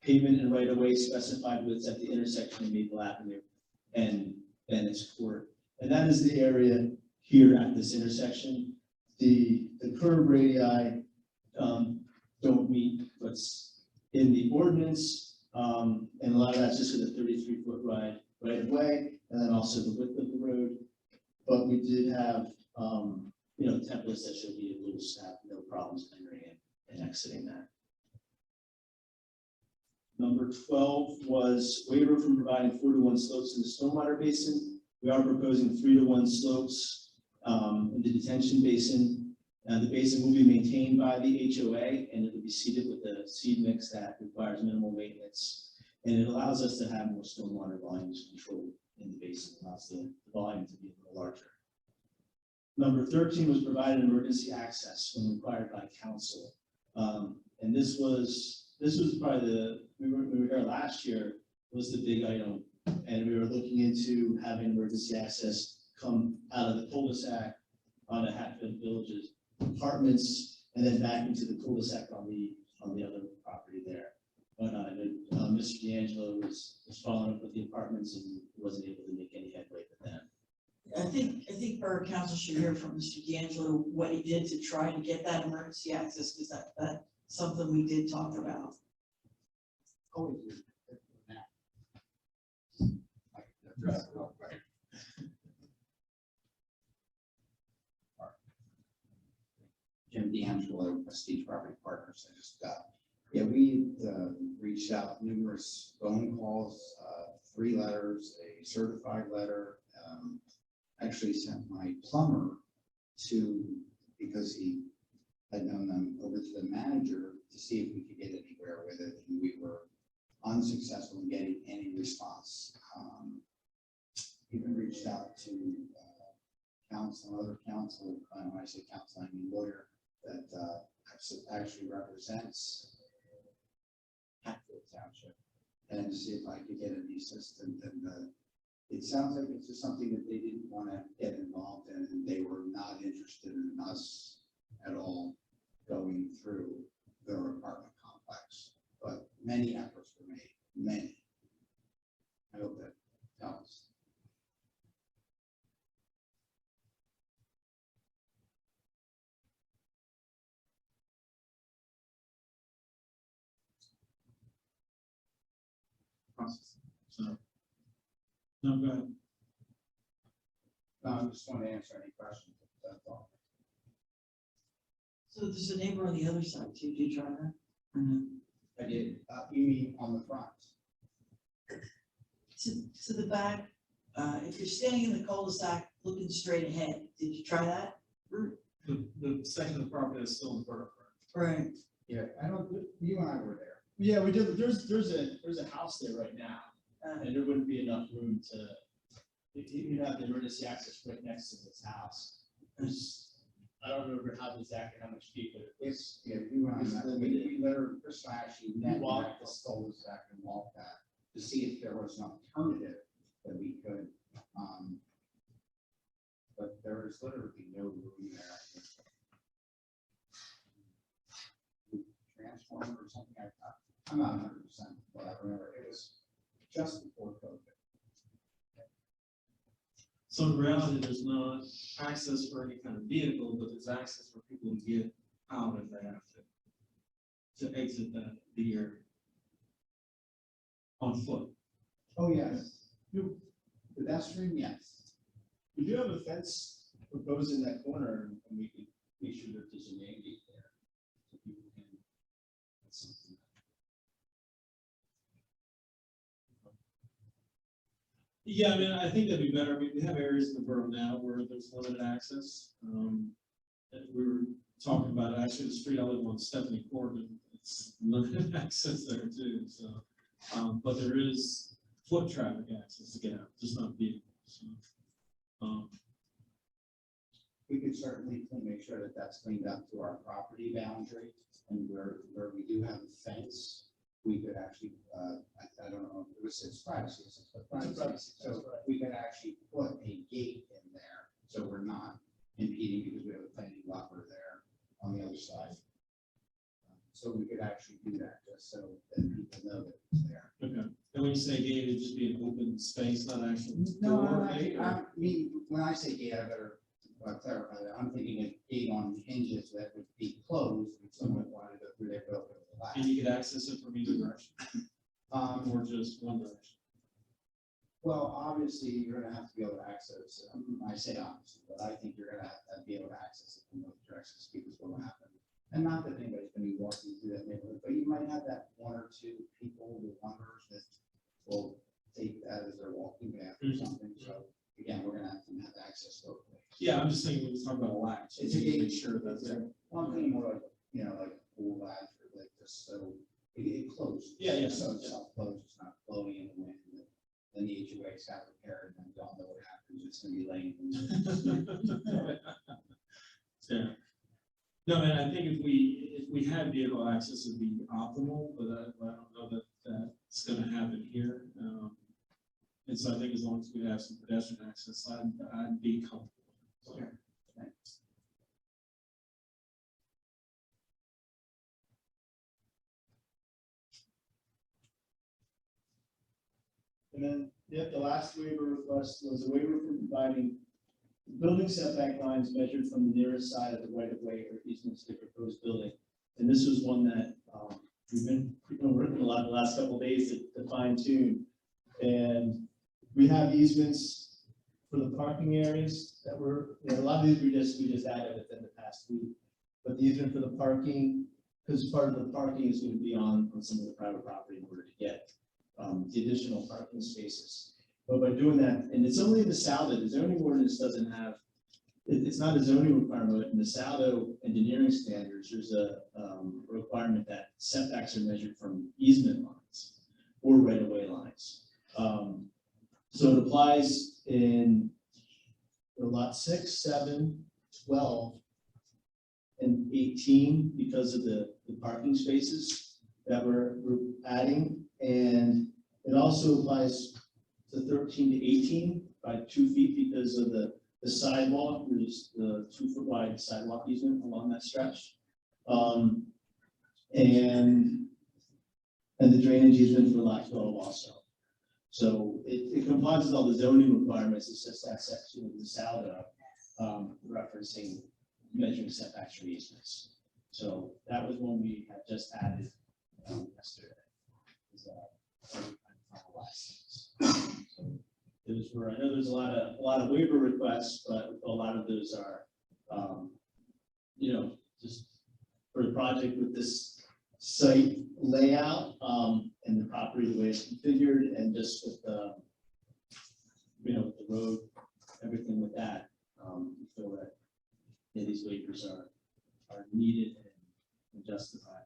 pavement and right-of-way specified widths at the intersection of Maple Avenue and Bennett's Court. And that is the area here at this intersection. The curb radii don't meet what's in the ordinance, and a lot of that's just for the 33-foot right of way, and then also the width of the road. But we did have, templates that should be able to have no problems entering in and exiting that. Number 12 was waiver from providing 4-to-1 slopes in the stormwater basin. We are proposing 3-to-1 slopes in the detention basin. The basin will be maintained by the HOA, and it will be seeded with a seed mix that requires minimal maintenance. And it allows us to have more stormwater volumes controlled in the basin, allows the volume to be a little larger. Number 13 was provided emergency access when required by council. And this was probably we were here last year, was the big item. And we were looking into having emergency access come out of the cul-de-sac on the Hatfield Villages apartments, and then back into the cul-de-sac on the other property there. But Mr. D'Angelo was following up with the apartments and wasn't able to make any headway with them. I think Borough Council should hear from Mr. D'Angelo what he did to try to get that emergency access, because that's something we did talk about. Always do. Now. I can address it real quick. Jim D'Angelo, Prestige Property Partners. We reached out numerous phone calls, 3 letters, a certified letter. Actually sent my plumber because he had known them, over to the manager to see if we could get anywhere with it, and we were unsuccessful in getting any response. Even reached out to other counsel, when I say counsel, I mean lawyer, that actually represents Hatfield Township, and to see if I could get any assistance. And it sounds like it's just something that they didn't want to get involved in, and they were not interested in us at all going through their apartment complex. But many efforts were made, many. I hope that helps. So, no, go ahead. I just want to answer any questions. That's all. So there's a neighbor on the other side too. Did you try that? Or no? I did. You mean on the front? To the back, if you're standing in the cul-de-sac looking straight ahead, did you try that route? The section of the property is still in Borough. Right. Yeah, you and I were there. Yeah, we did. There's a house there right now, and there wouldn't be enough room to. You'd have the emergency access right next to this house. I don't remember how much feet, but It's, you and I, It's met. limited. we literally, Chris and I actually met walked at the cul-de-sac and walked that to see if there was an alternative that we could, but there is literally no room there. Transformer or something like that. I'm not 100%, but I remember it was just before COVID. So in reality, there's not access for any kind of vehicle, but there's access for people to get out if they have to exit the area on foot. Oh, yes. Pedestrian, yes. we do have a fence proposed in that corner, and we could make sure that there's a main gate there. So people can. That's something. Yeah, I mean, I think that'd be better. I mean, we have areas in the borough now where there's limited access. And we were talking about actually the street I live on, Stephanie Corbin, it's limited access there too. So, but there is foot traffic access to get out, just not vehicles. So, We could certainly make sure that that's cleaned up to our property boundary, and where we do have a fence, we could actually, I don't know, it's privacy, so we could actually put a gate in there, so we're not impeding, because we have a planting buffer there on the other side. so we could actually do that, just so that people know that it's there. Okay, and when you say gate, it'd just be an open space, not actually No, door gate? I mean, when I say gate, I better clarify that. I'm thinking a gate on hinges that would be closed if someone wanted to go through their building. And you could access it from either direction, or just one direction? Well, obviously, you're gonna have to be able to access it. I say obviously, but I think you're gonna have to be able to access it from both directions, because what will happen. And not that anybody's gonna be walking through that neighborhood, but you might have that one or two people with wonders that will take that as their walking path or something. So again, we're gonna have to have access both ways. Yeah, I'm just saying, when we talk about a latch, It's it's a gate. make sure that's there. One thing more like, like a pool latch or like this, so it closes. Yeah, yeah. So it's self-closed, it's not blowing in the wind. Then the HOA's got repaired and you all know what happens, it's gonna be laying. Yeah. No, and I think if we had vehicle access, it'd be optimal, but I don't know that that's gonna happen here. And so I think as long as we have some pedestrian access, I'd be comfortable. Okay, thanks. And then, the last waiver request was a waiver for providing building setback lines measured from the nearest side of the right of way or easement to the proposed building. And this was one that, we've been working a lot the last couple of days to fine tune. And we have easements for the parking areas that were, a lot of these we just added within the past week. But the easement for the parking, because part of the parking is going to be on some of the private property in order to get the additional parking spaces. But by doing that, and it's only in the Saldo, the zoning ordinance doesn't have, it's not a zoning requirement, but in the Saldo engineering standards, there's a requirement that setbacks are measured from easement lines or right-of-way lines. So it applies in lot 6, 7, 12, and 18 because of the parking spaces that we're adding. And it also applies to 13 to 18 by 2 feet because of the sidewalk. There's the 2 foot wide sidewalk easement along that stretch. And the drainage easement for lot 12 also. So it complies with all the zoning requirements. It's just that section of the Saldo referencing measuring setbacks for easements. So that was one we had just added yesterday. So those were, I know there's a lot of waiver requests, but a lot of those are, just for the project with this site layout and the property the way it's configured, and just with the, the road, everything with that, we feel that these waivers are needed and justified.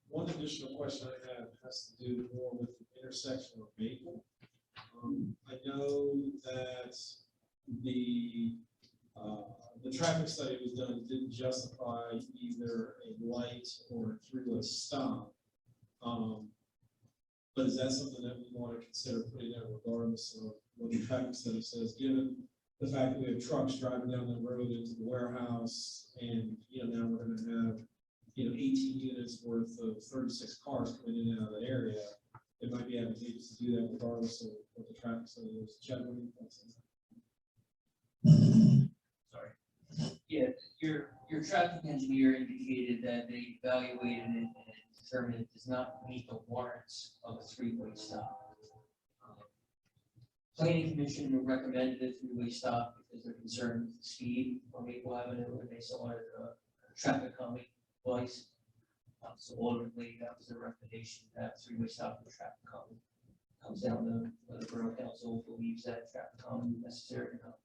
One additional question I have has to do more with the intersection of Maple. I know that the traffic study was done, didn't justify either a light or a three-way stop. But is that something that we want to consider putting in regardless of what the traffic study says, given the fact that we have trucks driving down the road into the warehouse, and, now we're going to have 18 units worth of 36 cars coming in and out of that area, it might be advantageous to do that regardless of what the traffic study is. Chad, what do you think? Sorry. Yeah, your traffic engineer indicated that they evaluated it and determined it does not meet the warrants of a three-way stop. Planning Commission recommended a three-way stop because they're concerned with the speed on Maple Avenue, and they saw it traffic calming device. So ultimately, that was the recommendation, that three-way stop for traffic calming. Comes down to whether Borough Council believes that traffic calming is necessary or not.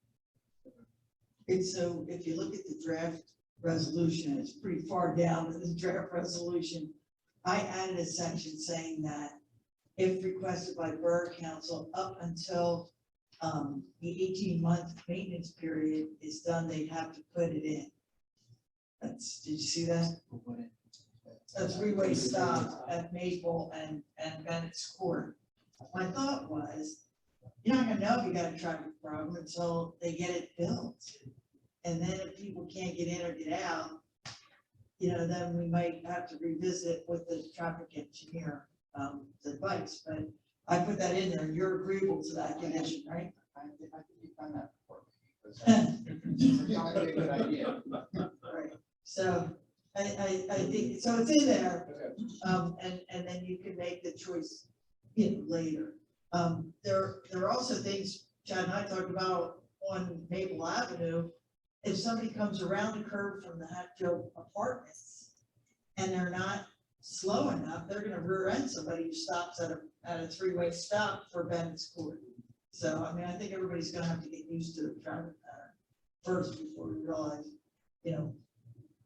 It's so, if you look at the draft resolution, it's pretty far down in the draft resolution. I added a section saying that if requested by Borough Council up until the 18-month maintenance period is done, they'd have to put it in. Did you see that? A three-way stop at Maple and Bennett's Court. My thought was, you're not gonna know if you got a traffic problem until they get it built. And then if people can't get in or get out, you know, then we might have to revisit with the traffic engineer, the advice, but I put that in there, and you're agreeable to that condition, right? I think you've done that before. It sounds like a good idea. Right, so I think, so it's in there, and then you can make the choice, you know, later. There are also things Chad and I talked about on Maple Avenue. If somebody comes around the curve from the Hatfield Apartments and they're not slow enough, they're gonna rear end somebody who stops at a three-way stop for Bennett's Court. So, I mean, I think everybody's gonna have to get used to the traffic pattern first before we realize, you know,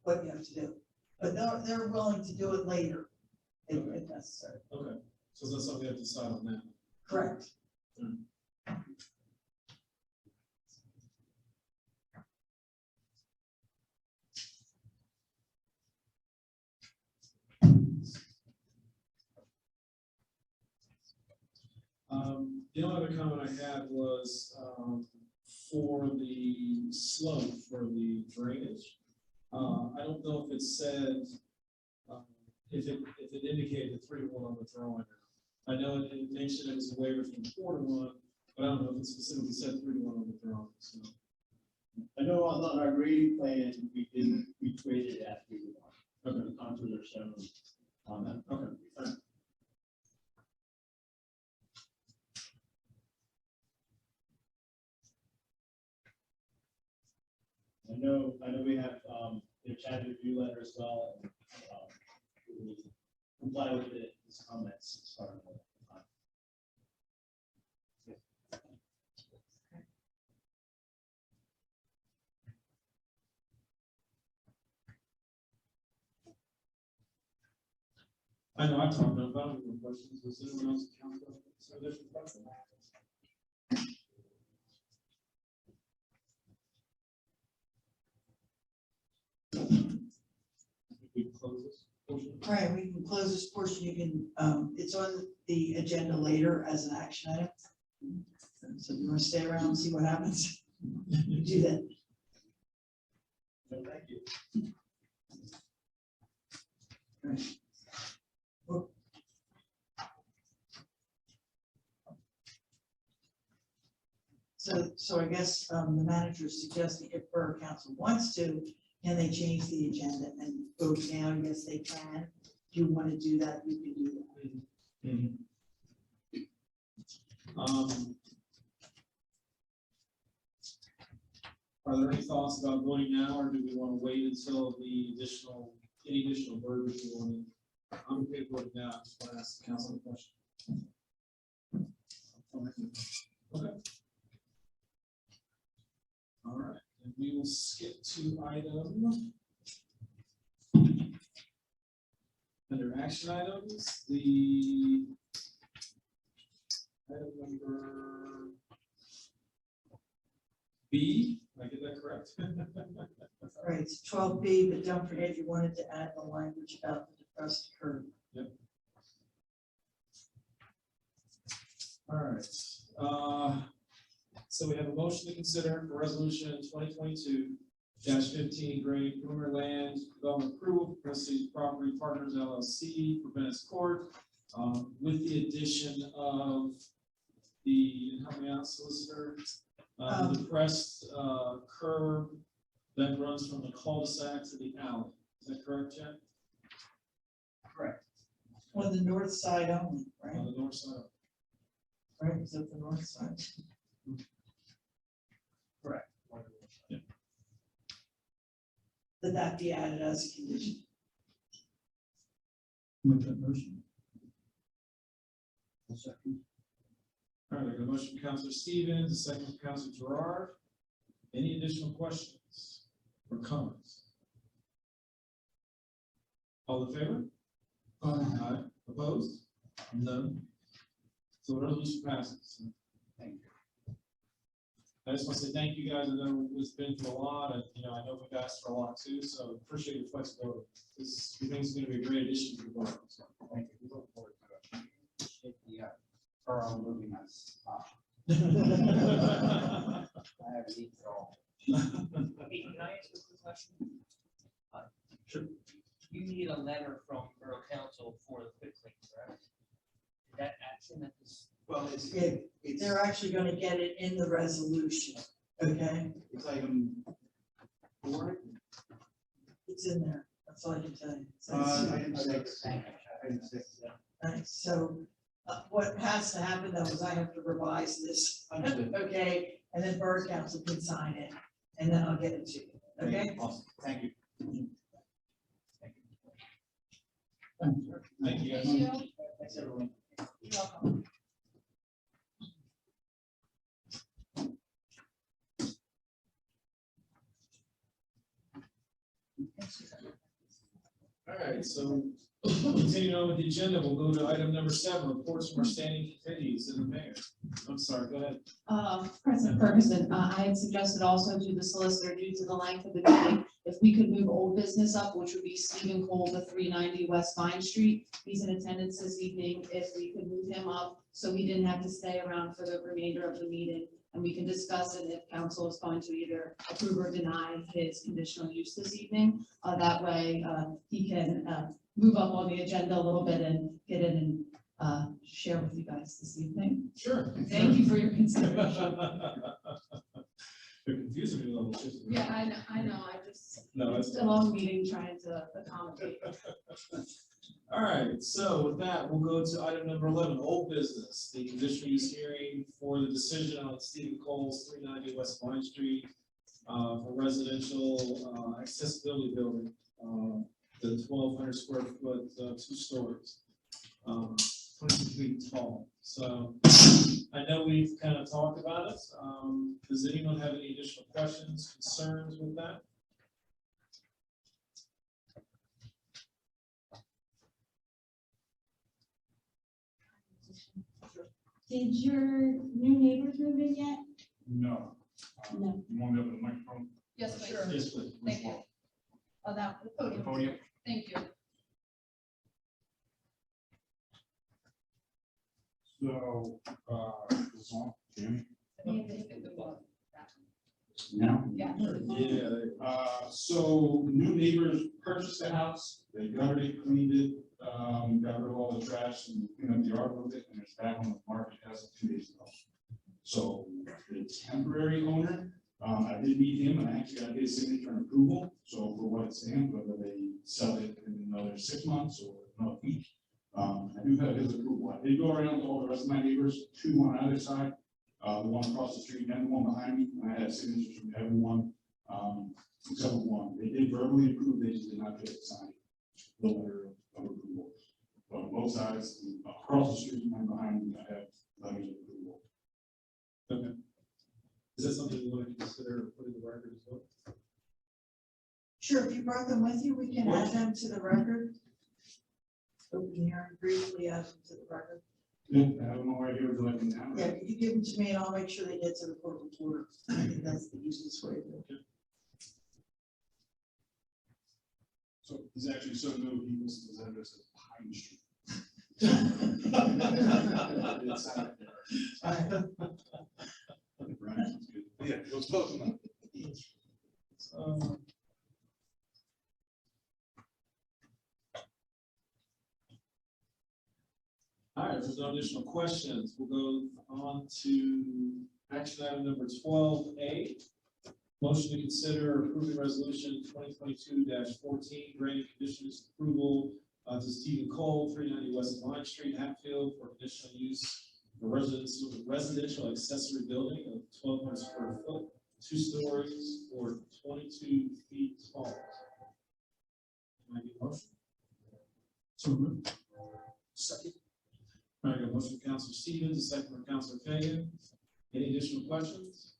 what you have to do. But they're willing to do it later if necessary. Okay, so that's something we have to decide on now. Correct. The only other comment I had was, for the slope, for the drainage. I don't know if it said, if it indicated the 3-to-1 on the drawing. I know it mentioned it was a waiver from 4-to-1, but I don't know if it specifically said 3-to-1 on the drawing, so. I know on our grading plan, we created it at 3-to-1. Okay. The contours are shown on that. Okay, all right. I know we have, the chat review letter as well. And, we will comply with his comments as part of the. I know I've talked about it, no questions. Was anyone else in council? So there's a question. We close this portion. Right, we can close this portion. You can, it's on the agenda later as an action item. So if you want to stay around and see what happens, you do that. No, thank you. So I guess, the manager is suggesting if Borough Council wants to, can they change the agenda and vote now? Yes, they can. If you want to do that, you can do that. Are there any thoughts about voting now, or do we want to wait until any additional verbiage we want to? I'm okay with voting now. I just want to ask the council a question. Okay. All right, and we will skip to item. Under action items, the item number B, did I get that correct? Right, it's 12B, but don't forget you wanted to add the language about the depressed curve. Yep. All right, so we have a motion to consider for resolution 2022-15, granting preliminary land development approval for Prestige Property Partners LLC for Bennett's Court, with the addition of the, help me out, solicitor, the depressed curve that runs from the cul-de-sac to the alley. Is that correct, Jen? Correct. On the north side only, right? On the north side. Right, is that the north side? Correct. Yeah. That that be added as a condition. Make that motion. I'll second. All right, I got a motion from Councilor Stevens, a second from Councilor Gerard. Any additional questions or comments? All in favor? Aye. Opposed? None. So the resolution passes. Thank you. I just want to say thank you guys. I know it's been through a lot, and I know we've asked for a lot too, so appreciate your flexibility. We think it's going to be a great addition to the board. So Thank you. We look forward to it. Appreciate the borough moving us up. I have needs it all. letter from Borough Council for the quick claim, correct? Is that action that is? Well, it's, They're actually gonna get it in the resolution, okay? it's item 4. It's in there, that's all I can tell you. So Item 6. Item 6, yeah. right, so, what has to happen though is I have to revise this, Understood. okay? And then Borough Council can sign it, and then I'll get it to you, okay? Awesome, thank you. Thank you, guys. Thank you. Thanks, everyone. You're welcome. All right, so continuing on with the agenda, we'll go to item number 7, reports from our standing committees and the mayor. I'm sorry, go ahead. President Ferguson, I had suggested also to the solicitor, due to the length of the meeting, if we could move old business up, which would be Stephen Cole to 390 West Vine Street. He's in attendance this evening. If we could move him up, so he didn't have to stay around for the remainder of the meeting. And we can discuss it if council is going to either approve or deny his conditional use this evening. That way, he can move up on the agenda a little bit and get in and share with you guys this evening. Sure. Thank you for your consideration. You're confusing me a little bit. Yeah, I know, No, it's it's a long meeting trying to accommodate. all right, so with that, we'll go to item number 11, old business, the conditional use hearing for the decision on Stephen Cole's 390 West Vine Street for residential accessibility building, the 1,200 square foot, 2 stories, 22 feet tall. So I know we've kind of talked about it. Does anyone have any additional questions, concerns with that? Did your new neighbors move in yet? No. No. You want me up on the microphone? Yes, please. Yes, please. Thank you. Oh, that, the The podium. podium? Thank you. So, this on, Jamie? Now? Yeah. Yeah. So new neighbors purchased the house, they gutted it, cleaned it, got rid of all the trash and cleaned up the yard a little bit, and it's back on the market as of 2 days ago. So the temporary owner, I did meet him and I actually got his signature and approval, so for what it stands, whether they sell it in another 6 months or another week. I do have his approval. I did go around to all the rest of my neighbors, 2 on either side, the one across the street and the one behind me, and I had signatures from everyone, except for one. They did verbally approve, they just did not get it signed, the letter of approval. But on both sides, across the street and behind me, I have letters of approval. Okay. Is that something you want to consider putting the record as well? Sure, if you brought them with you, we can add them to the record. Open here and briefly add them to the record. Yeah, I have them all right here, would you like them now? Yeah, you give them to me and I'll make sure they get to the court reporter. I think that's the easiest way to do it. So he's actually so new, he was presented as a Pine Street. Yeah, it was close enough. All right, if there's no additional questions, we'll go on to action item number 12A. Motion to consider approving resolution 2022-14, granting conditions approval to Stephen Cole, 390 West Vine Street, Hatfield, for conditional use for residential accessory building of 1,200 square foot, 2 stories, or 22 feet tall. Can I get a motion? So moved. Second. All right, I got a motion from Councilor Stevens, a second from Councilor Kagan. Any additional questions?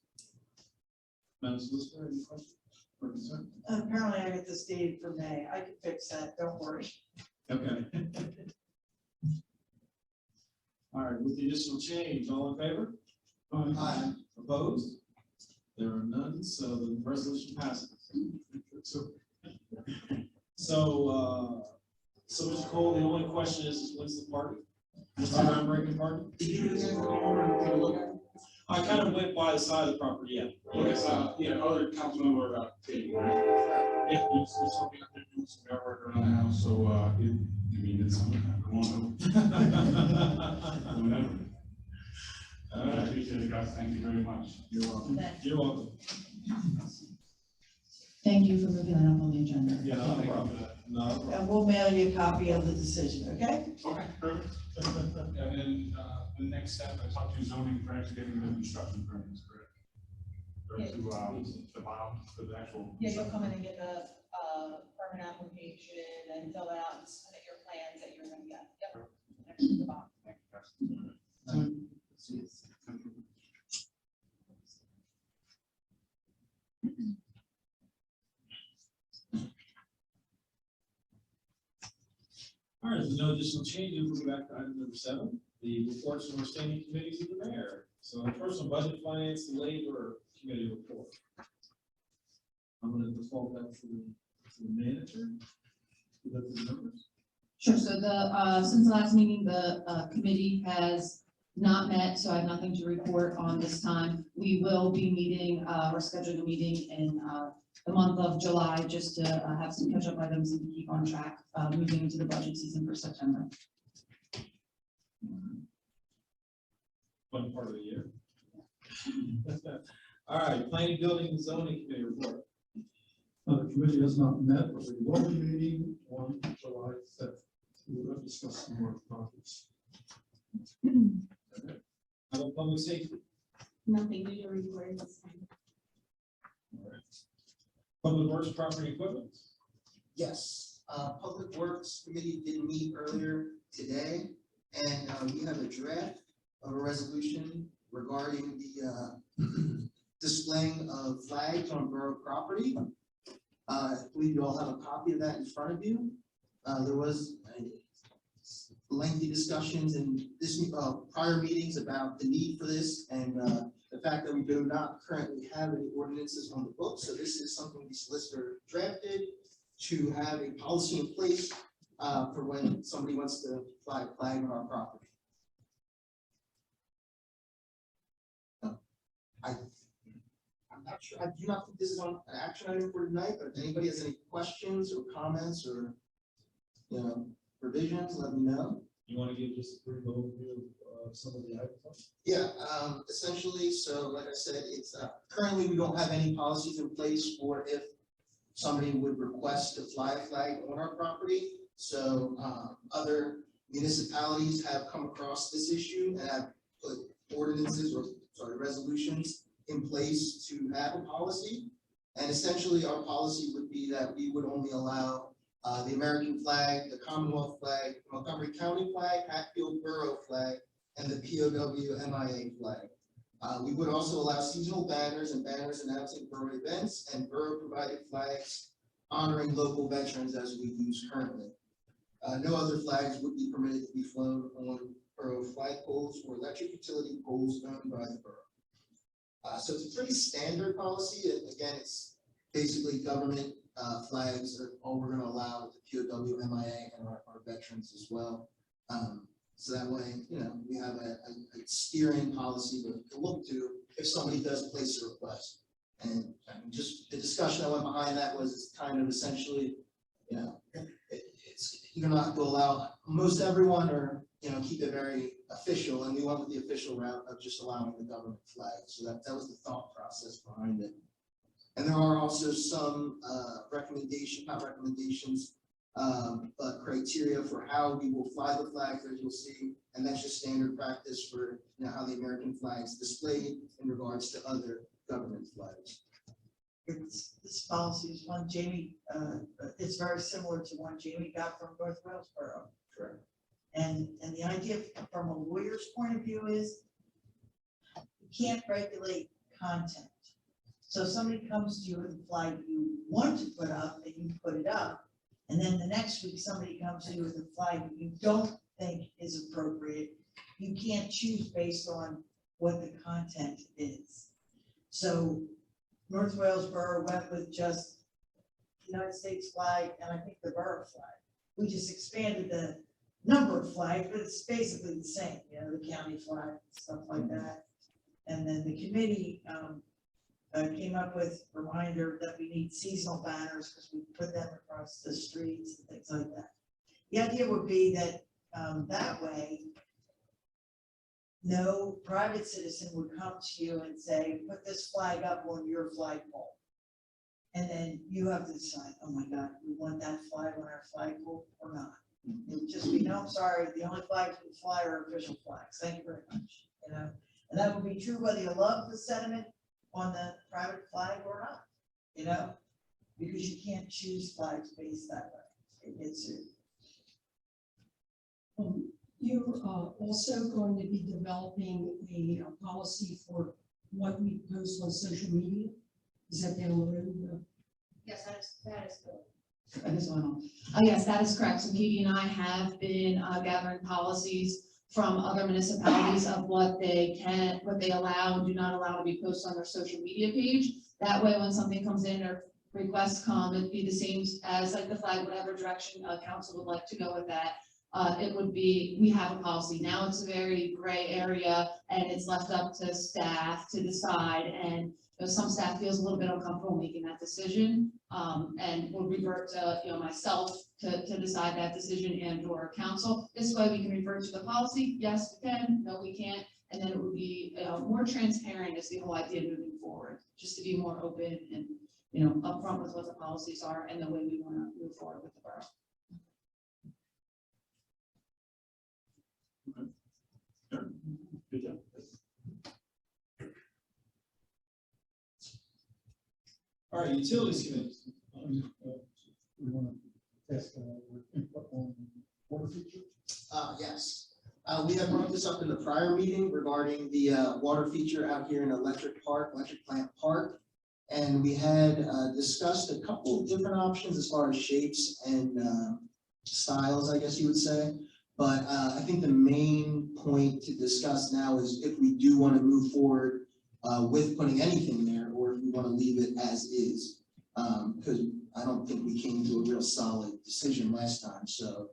Madam Solicitor, any questions or concern? Apparently I get this dated for May. I can fix that, don't worry. Okay. All right, with the additional change, all in favor? Aye. Opposed? There are none, so the resolution passes. So, Mr. Cole, the only question is when's the party? When's the groundbreaking party? Did you just come over and take a look at it? I kind of went by the side of the property, yeah. Okay, so, yeah, other councilmen were taking, right? Yeah, it's something that they're doing some yard work around the house, so, it's going whenever. I appreciate it, guys, thank you very much. You're welcome. You're welcome. Thank you for moving that up on the agenda. Yeah, no problem. No problem. And we'll mail you a copy of the decision, okay? Okay, perfect. And then, the next step, I talked to zoning for actually getting the construction permits, correct? Or to, the bottom, for the actual. Yeah, you'll come in and get the, permit application and fill it out and submit your plans that you're gonna get. Yep. Next to the bottom. Thank you, guys. All right, there's no additional changes. We'll go back to item number 7, the reports from our standing committees of the mayor. So first on budget, finance, and labor committee report. I'm gonna default that to the manager. To go through the numbers. Sure, so since the last meeting, the committee has not met, so I have nothing to report on this time. We will be meeting, or scheduling a meeting in the month of July, just to have some catch-up items and to keep on track, moving into the budget season for September. Fun part of the year. All right, planning, building, and zoning committee report. The committee has not met, but we will be meeting on July 5th. We will discuss some more topics. How about public safety? Nothing new to report this time. All right. Public works, property, and equipment. Yes, Public Works Committee did meet earlier today, and we have a draft of a resolution regarding the displaying of flags on borough property. I believe you all have a copy of that in front of you. There was lengthy discussions in this prior meetings about the need for this and the fact that we do not currently have any ordinances on the books. So this is something the solicitor drafted to have a policy in place for when somebody wants to fly a flag on our property. I'm not sure, I do not think this is on an action item for tonight, but if anybody has any questions or comments or, revisions, let me know. You want to give just a brief overview of some of the items? Yeah, essentially, so like I said, it's, currently we don't have any policies in place for if somebody would request to fly a flag on our property. So, other municipalities have come across this issue and have put ordinances resolutions in place to have a policy. And essentially, our policy would be that we would only allow the American flag, the Commonwealth flag, Montgomery County flag, Hatfield Borough flag, and the POW MIA flag. We would also allow seasonal banners and banners announcing borough events and borough-provided flags honoring local veterans as we use currently. No other flags would be permitted to be flown on borough flagpoles or electric utility poles owned by the borough. So it's a pretty standard policy. Again, it's basically government flags are all we're going to allow with the POW, MIA, and our veterans as well. So that way, we have a steering policy to look to if somebody does place a request. And just the discussion that went behind that was kind of essentially, you're not going to allow most everyone or, keep it very official. And we went with the official route of just allowing the government flag. So that was the thought process behind it. And there are also some not recommendations, but criteria for how we will fly the flags, as you'll see, and that's just standard practice for how the American flag is displayed in regards to other government flags. This policy is one Jamie, it's very similar to one Jamie got from North Wales Borough. Correct. And the idea from a lawyer's point of view is you can't regulate content. So if somebody comes to you with a flag you want to put up and you put it up, and then the next week somebody comes to you with a flag you don't think is appropriate, you can't choose based on what the content is. So North Wales Borough went with just United States flag and I think the borough flag. We just expanded the number of flags, but it's basically the same, the county flag, stuff like that. And then the committee, came up with a reminder that we need seasonal banners because we put them across the streets and things like that. The idea would be that, that way, no private citizen would come to you and say, put this flag up on your flagpole. And then you have to decide, oh my God, we want that flag on our flagpole or not. It would just be, no, I'm sorry, the only flags we fly are official flags, thank you very much, you know? And that would be true whether you love the sentiment on the private flag or not, you know? Because you can't choose flags based that way, it gets sued. You're also going to be developing a policy for what we post on social media? Is that down the road? Yes, that is good. Yes, that is correct. So Katie and I have been gathering policies from other municipalities of what they can, what they allow and do not allow to be posted on their social media page. That way, when something comes in or requests come, it'd be the same as like the flag, whatever direction council would like to go with that. It would be, we have a policy. Now it's a very gray area and it's left up to staff to decide. And some staff feels a little bit uncomfortable making that decision, and will revert to, myself to decide that decision and or council. This way we can revert to the policy. Yes, we can. No, we can't. And then it would be more transparent is the whole idea moving forward, just to be more open and, upfront with what the policies are and the way we want to move forward with the borough. Good job. All right, utilities committee. We want to ask input on water feature. Yes. We have brought this up in the prior meeting regarding the water feature out here in Electric Plant Park. And we had discussed a couple of different options as far as shapes and styles, I guess you would say. But I think the main point to discuss now is if we do want to move forward with putting anything there, or if we want to leave it as is. Because I don't think we came to a real solid decision last time. So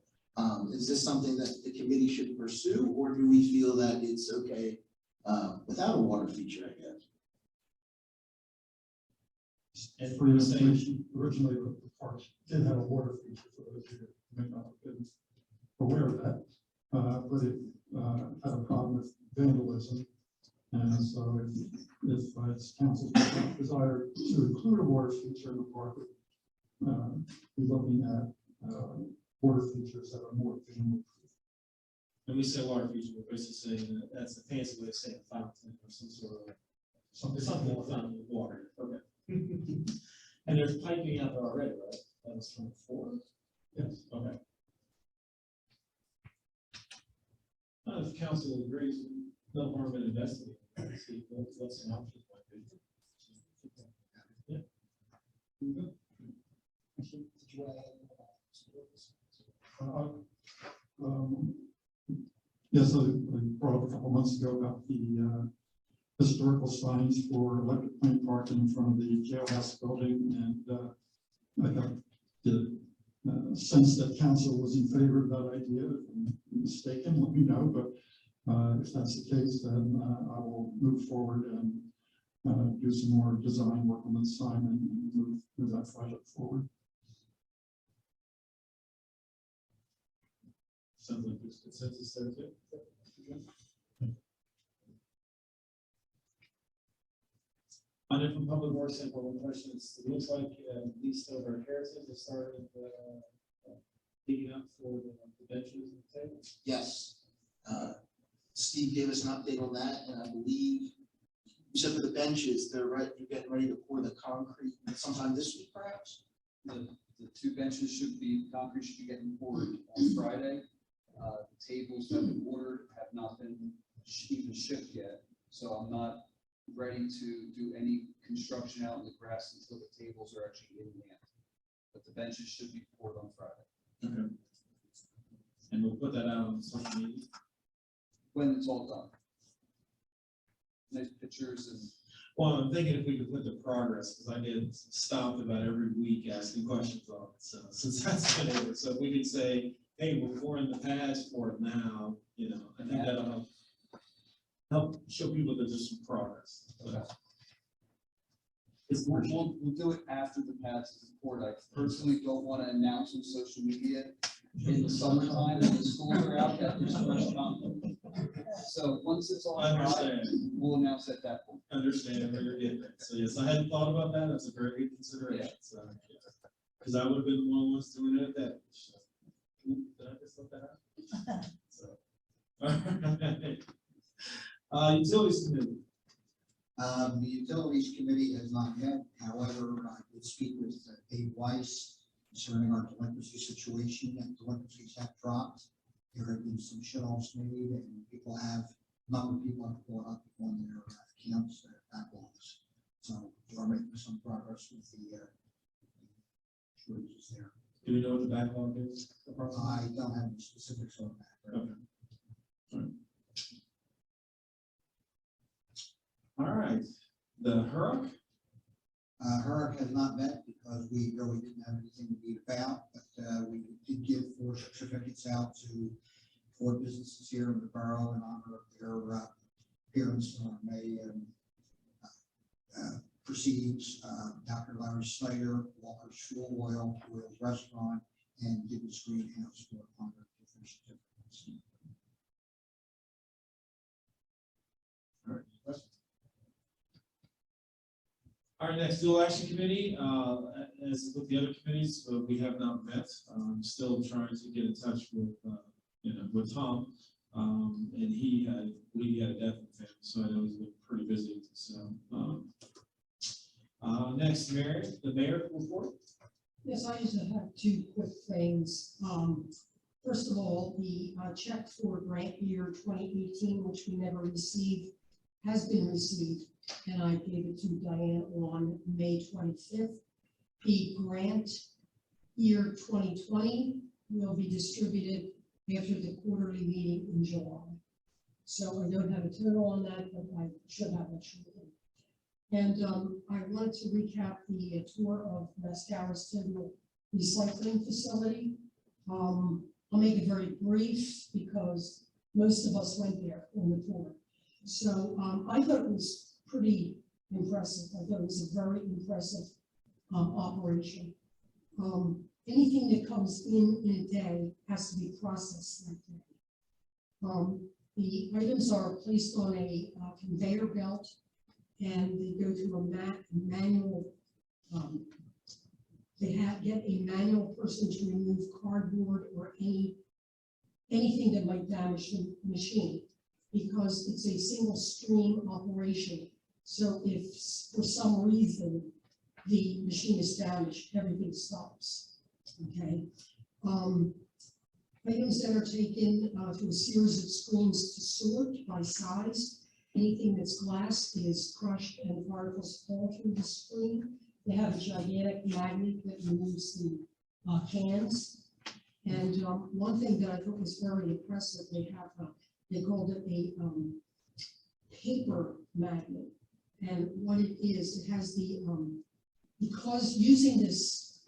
is this something that the committee should pursue, or do we feel that it's okay without a water feature, I guess? And for your information, originally the park did have a water feature for those who may not have been aware of that, but it had a problem with vandalism. And so if it's council's desire to include a water feature in the park, we're looking at water features that are more vandal-proof. And we say water feature, we're basically saying that that's a fancy way of saying a fountain or some sort of something with fountain with water. Okay. And there's piping out there already, right? That was from before? Yes. Okay. If council agrees, no harm in investigating. See what's an option might be. Yeah. Did you Yes, I brought up a couple months ago about the historical signs for Electric Plant Park in front of the jailhouse building, and I got the sense that council was in favor of that idea. If I'm mistaken, let me know, but if that's the case, then I will move forward and do some more design work on the sign and move that project forward. Sounds like there's consensus there too. On it from public works and public questions, it looks like at least over Harrison has started digging up for the benches and tables. Yes. Steve gave us an update on that, and I believe, except for the benches, you're getting ready to pour the concrete sometime this week, perhaps? The two benches concrete should be getting poured on Friday. The tables that have been ordered have not been even shipped yet, so I'm not ready to do any construction out in the grass until the tables are actually in hand. But the benches should be poured on Friday. Okay. And we'll put that out on social media when it's all done. Nice pictures and. Well, I'm thinking if we could put the progress, because I get stopped about every week asking questions on it. So since that's been over, so if we could say, hey, we're pouring the pads for it now, I think that'll help. help show people that there's some progress. We'll do it after the passage report. I personally don't want to announce on social media in the summertime when the schools are out that there's fresh content. So once it's all I dry, understand, we'll announce at that point. understand where you're getting at. So yes, I hadn't thought about that. That's a very good consideration. So, because I would have been the one who was doing it at that. So, oop, did I just let that out? So. Utilities committee. The Utilities Committee has not met. However, I did speak with Dave Weiss concerning our delinquency situation, and delinquencies have dropped. There have been some shut-offs made, and a number of people have brought up on their accounts, backlogs. So we are making some progress with the shortages there. Do we know what the backlog is? I don't have any specifics on that. Okay. All right, the HURC. HERC has not met because we really didn't have anything to beat about, but we did give 4 certificates out to 4 businesses here in the borough in honor of their appearance on May proceedings. Dr. Larry Snyder, Walker's Fuel Oil, Will's Restaurant, and Gibbons Greenhouse for honor of different certificates. All right, questions? Our next dual action committee, as with the other committees, we have not met. Still trying to get in touch with, with Tom. And we had a death in the family, so I know he's been pretty busy. So, next, the mayor report. Yes, I just have 2 quick things. First of all, the check for grant year 2018, which we never received, has been received, and I gave it to Diane on May 25th. The grant year 2020 will be distributed after the quarterly meeting in July. So I don't have a total on that, but I should have that shortly. And I wanted to recap the tour of Mascara's Tidwell recycling facility. I'll make it very brief because most of us went there on the tour. So I thought it was pretty impressive. I thought it was a very impressive operation. Anything that comes in a day has to be processed that day. The items are placed on a conveyor belt, and they go through a manual. They get a manual person to remove cardboard or anything that might damage the machine, because it's a single stream operation. So if for some reason the machine is damaged, everything stops. Okay. Items that are taken through a series of screens to sort by size. Anything that's glass is crushed and particles fall through the screen. They have a gigantic magnet that removes the cans. And one thing that I thought was very impressive, they called it a paper magnet. And what it is, it has the, because using this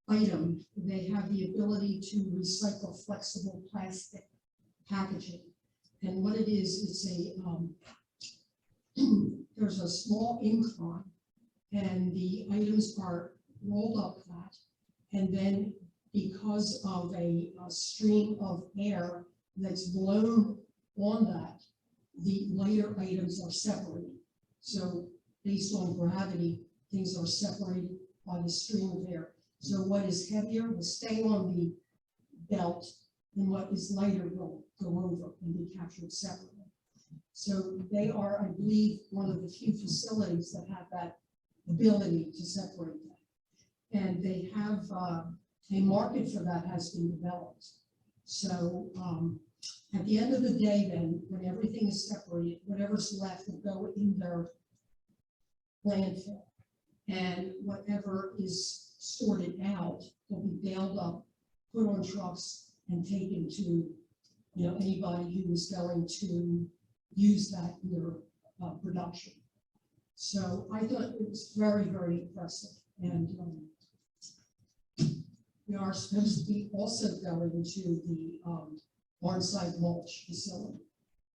item, they have the ability to recycle flexible plastic packaging. And what it is, it's there's a small incline, and the items are rolled up flat, and then because of a stream of air that's blown on that, the lighter items are separated. So based on gravity, things are separated by the stream of air. So what is heavier will stay on the belt, and what is lighter will go over and be captured separately. So they are, I believe, one of the few facilities that have that ability to separate that. And they have a market for that has been developed. So at the end of the day then, when everything is separated, whatever's left will go in their landfill. And whatever is sorted out will be baled up, put on trucks, and taken to anybody who is going to use that in their production. So I thought it was very, very impressive. And we are supposed to be also going to the on-site mulch facility.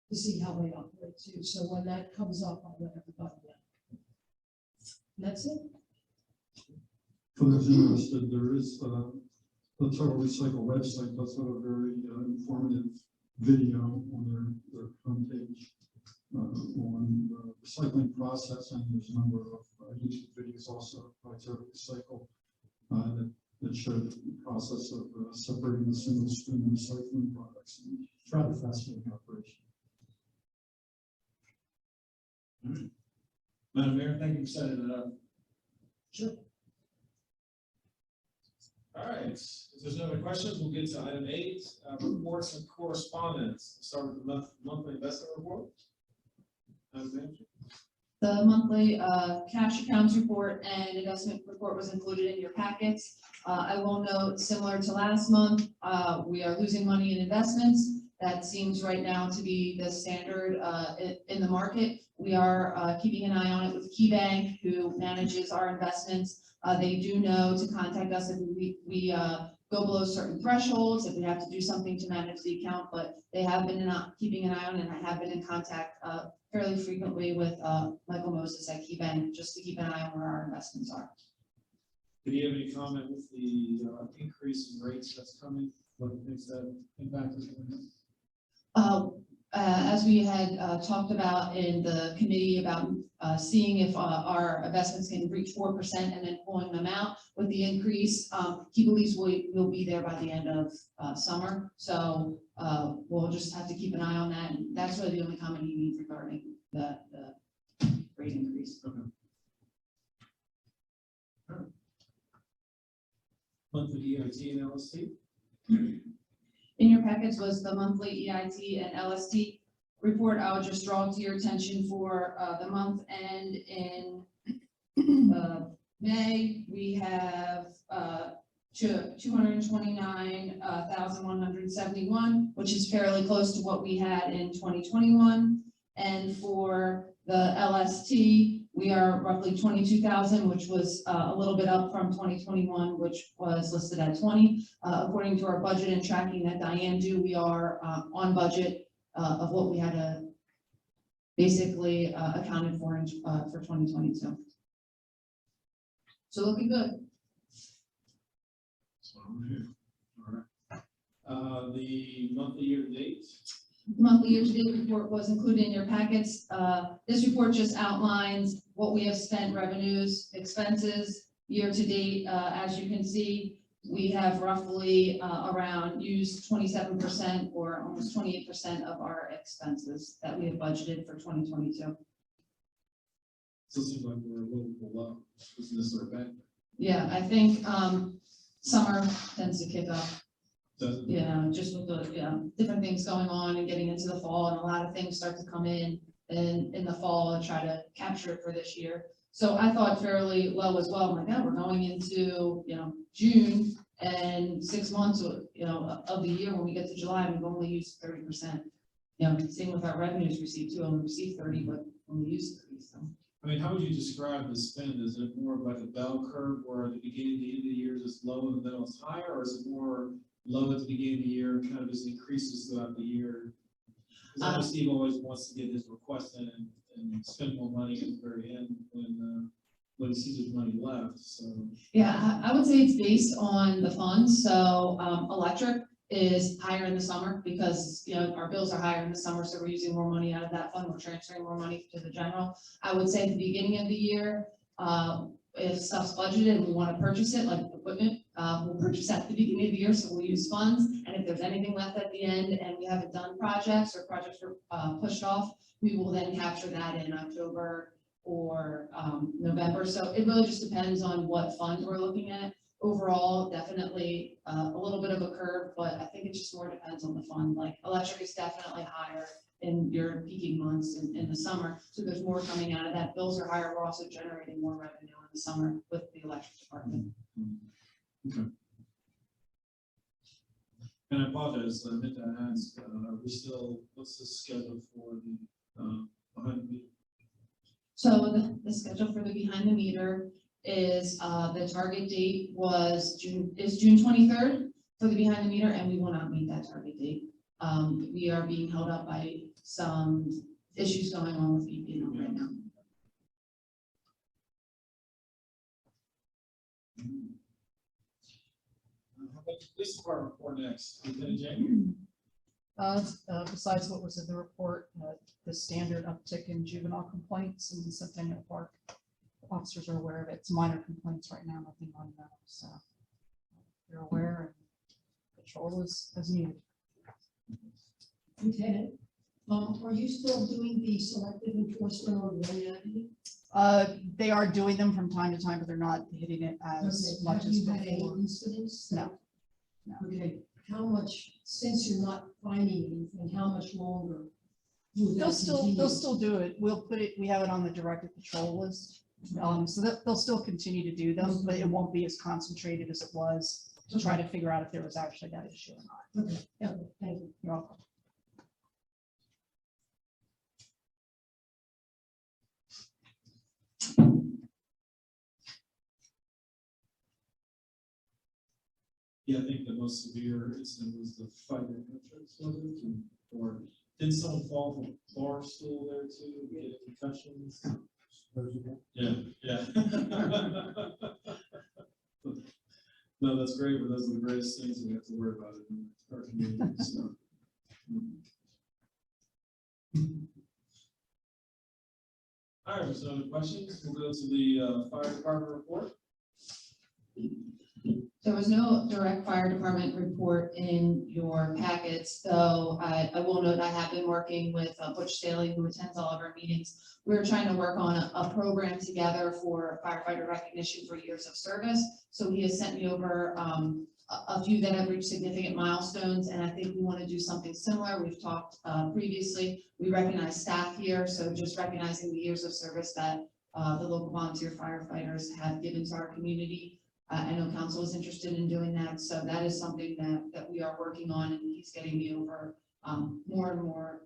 to see how they operate too. So when that comes up, I'll let everybody know. And that's it. For those interested, there is the Total Recycle website, that's a very informative video on their homepage on the recycling process, and there's a number of YouTube videos also by Total Recycle that show the process of separating the single stream recycling products. And it's rather fascinating operation. All right. Madam Mayor, thank you for setting it up. Sure. All right, if there's no other questions, we'll get to item 8, reports and correspondence. We'll start with the monthly investment report. Madam Manager. The monthly cash accounts report and investment report was included in your packets. I will note, similar to last month, we are losing money in investments. That seems right now to be the standard in the market. We are keeping an eye on it with KeyBank, who manages our investments. They do know to contact us if we go below certain thresholds, if we have to do something to manage the account, but they have been keeping an eye on it, and I have been in contact fairly frequently with Michael Moses at KeyBank, just to keep an eye on where our investments are. Did you have any comment with the increase in rates that's coming? What things that impact is going on? As we had talked about in the committee about seeing if our investments can reach 4% and then pulling them out with the increase, he believes we'll be there by the end of summer. So we'll just have to keep an eye on that. And that's really the only comment he needs regarding the rate increase. Okay. All right. Monthly EIT and LST. In your package was the monthly EIT and LST report. I would just draw to your attention for the month end in May. We have 229,171, which is fairly close to what we had in 2021. And for the LST, we are roughly 22,000, which was a little bit up from 2021, which was listed at 20. According to our budget and tracking that Diane do, we are on budget of what we had basically accounted for for 2022. So looking good. All right. The monthly year-to-date. Monthly year-to-date report was included in your packets. This report just outlines what we have spent, revenues, expenses, year-to-date. As you can see, we have roughly around used 27% or almost 28% of our expenses that we have budgeted for 2022. Still seems like we're a little below. Isn't this sort of bad? Yeah, I think summer tends to kick up. Does it? Yeah, just with the different things going on and getting into the fall, and a lot of things start to come in the fall and try to capture it for this year. So I thought fairly low as well. I'm like, oh, we're going into June and 6 months of the year. When we get to July, we've only used 30%. Same with our revenues received too. Only received 30, but only used 30. So. I mean, how would you describe the spend? Is it more of like a bell curve where at the beginning of the end of the year is low and then it's higher, or is it more low at the beginning of the year and kind of just increases throughout the year? Because I know Steve always wants to get his request in and spend more money at the very end when he sees there's money left. So Yeah, I would say it's based on the funds. So electric is higher in the summer because our bills are higher in the summer, so we're using more money out of that fund. We're transferring more money to the general. I would say at the beginning of the year, if stuff's budgeted and we want to purchase it, like equipment, we'll purchase at the beginning of the year, so we'll use funds. And if there's anything left at the end and we haven't done projects or projects were pushed off, we will then capture that in October or November. So it really just depends on what fund we're looking at. Overall, definitely a little bit of a curve, but I think it just more depends on the fund. Like electric is definitely higher in your peaking months in the summer. So there's more coming out of that. Bills are higher. We're also generating more revenue in the summer with the electric department. okay. And I apologize, I meant to ask, what's the schedule for the behind the meter? So the schedule for the behind the meter is the target date is June 23rd for the behind the meter, and we will not meet that target date. We are being held up by some issues going on with BPL right now. How about the police department report next? Lieutenant James? Besides what was in the report, the standard uptick in juvenile complaints in Centennial Park. Officers are aware of it. It's minor complaints right now, nothing monumental, so they're aware and patrol is needed. Lieutenant, are you still doing the selective enforcement on Lane Avenue? They are doing them from time to time, but they're not hitting it as Okay, much have as you had any before. incidents? No. Okay, how much, since you're not finding anything, how much longer? will that They'll continue? still do it. We'll put it, we have it on the directed patrol list. So that they'll still continue to do them, but it won't be as concentrated as it was to try to figure out if there was actually that issue or not. Okay, okay, thank you. You're welcome. Yeah, I think the most severe incident was the fight at Metrics, was it? Or did someone fall from a bar stool there too, get concussions? Yeah, yeah. No, that's great, but those are the greatest things we have to worry about in our community, so. All right, so other questions? We'll go to the fire department report. There was no direct fire department report in your packets, though I will note I have been working with Butch Staley, who attends all of our meetings. We're trying to work on a program together for firefighter recognition for years of service. So he has sent me over a few that have reached significant milestones, and I think we want to do something similar. We've talked previously. We recognize staff here, so just recognizing the years of service that the local volunteer firefighters have given to our community. I know council is interested in doing that, so that is something that we are working on, and he's getting me over more and more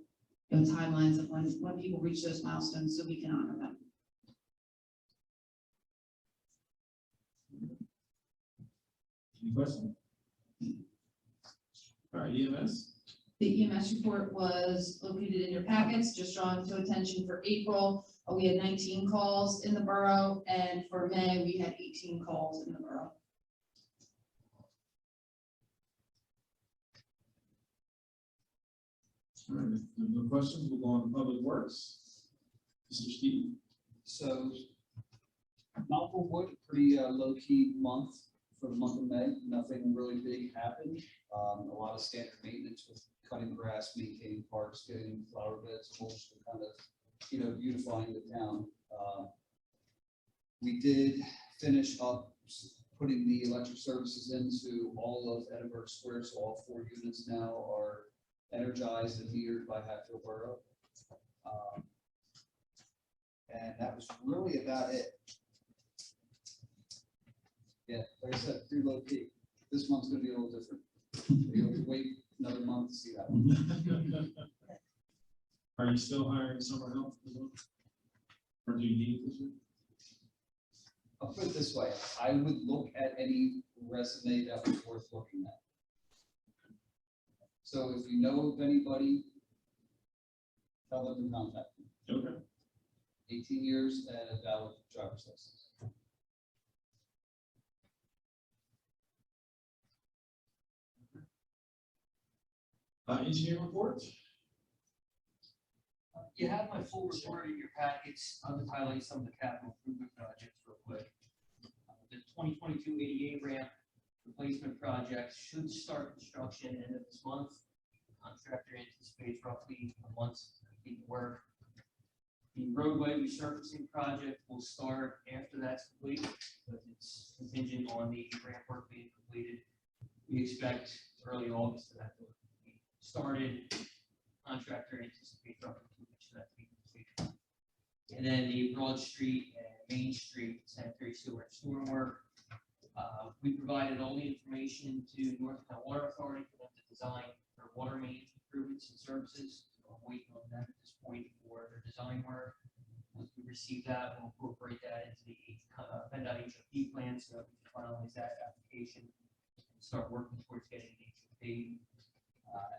timelines of when people reach those milestones so we can honor them. Any questions? All right, EMS. The EMS report was located in your packets, just drawing to attention for April. We had 19 calls in the borough, and for May, we had 18 calls in the borough. All right, if there are no questions, we'll go on to public works. Mr. Steve. So Maplewood, pretty low-key month for the month of May. Nothing really big happened. A lot of standard maintenance with cutting grass, maintaining parks, getting flower beds, mulch, to kind of, beautifying the town. We did finish up putting the electric services into all of Edinburgh Square, so all 4 units now are energized and metered by Hatfield Borough. And that was really about it. Yeah, like I said, pretty low key. This month's gonna be a little different. You'll wait another month to see that one. Are you still hiring summer help as well? Or do you need this year? I'll put it this way, I would look at any resume that was worth looking at. So if you know of anybody, tell them to contact me. Okay. 18 years and a valid driver's license. Engineer report? You have my full report in your packets. I'll just highlight some of the capital improvement projects real quick. The 2022 ADA ramp replacement project should start construction end of this month. Contractor anticipates roughly a month's complete work. The roadway resurfacing project will start after that's complete, but it's contingent on the ramp work being completed. We expect early August for that to be started. Contractor anticipates roughly 2 weeks for that to be completed. And then the Broad Street and Main Street sanitary sewer and storm work. We provided all the information to North Carolina Water Authority for them to design their water main improvements and services. So I'm waiting on them at this point for their design work. Once we receive that, we'll incorporate that into the PennDOT HOP plan so that we can finalize that application and start working towards getting the HOP.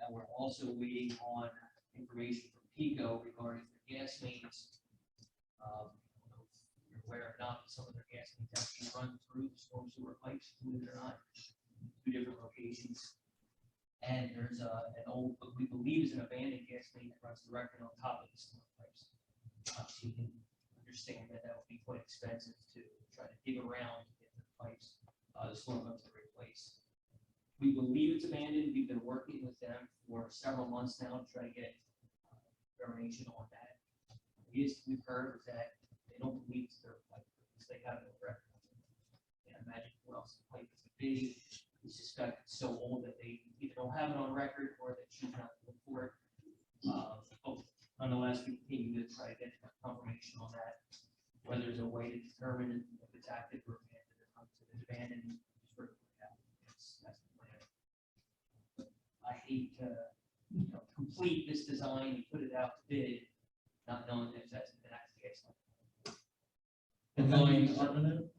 And we're also waiting on information from PICO regarding their gas mains. I don't know if you're aware or not, but some of their gas mains actually run through the storm sewer pipes, believe it or not, two different locations. And there's an old, what we believe is an abandoned gas main that runs directly on top of the storm pipes. So you can understand that that would be quite expensive to try to dig around to get the pipes, the storm pumps to replace. We believe it's abandoned. We've been working with them for several months now to try to get information on that. We've heard is that they don't believe it's their pipe because they have no record. Can't imagine who else the pipe could be. We suspect it's so old that they either don't have it on record or they choose not to look for it. But nonetheless, we continue to try to get confirmation on that. Whether there's a way to determine if it's active or abandoned, if it's abandoned, just work it out. That's the plan. I hate to, complete this design and put it out to bid, not knowing if that's an active case. And how do you determine it?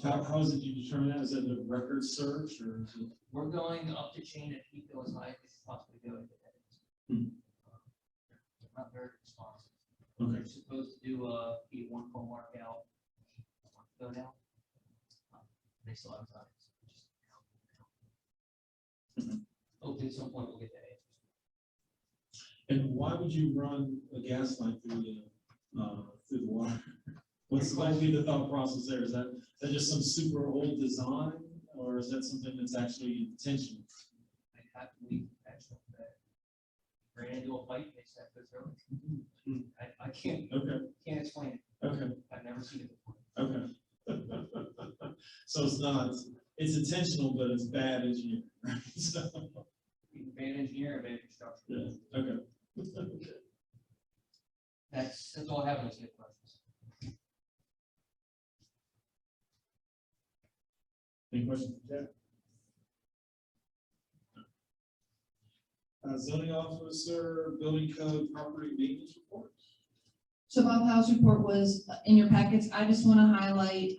How is it you determine that? Is it a record search or is it? We're going up the chain at PICO as high as we possibly go. Hmm. They're not very responsive. Okay. They're supposed to do be one call mark out. Go now. They still have time. Hopefully at some point we'll get that answer. And why would you run a gas line through the water? What would be the thought process there? Is that just some super old design, or is that something that's actually intentional? I have to leave actually that ran into a pipe, they said go through it. I can't explain it. Okay. I've never seen it before. Okay. So it's intentional, but it's bad engineering, right? So, Bad engineer, bad construction. yeah, okay. Okay. That's all I have on this questions. Any questions for Jack? Zoning officer, building code, property maintenance report. So Bob Howe's report was in your packets. I just want to highlight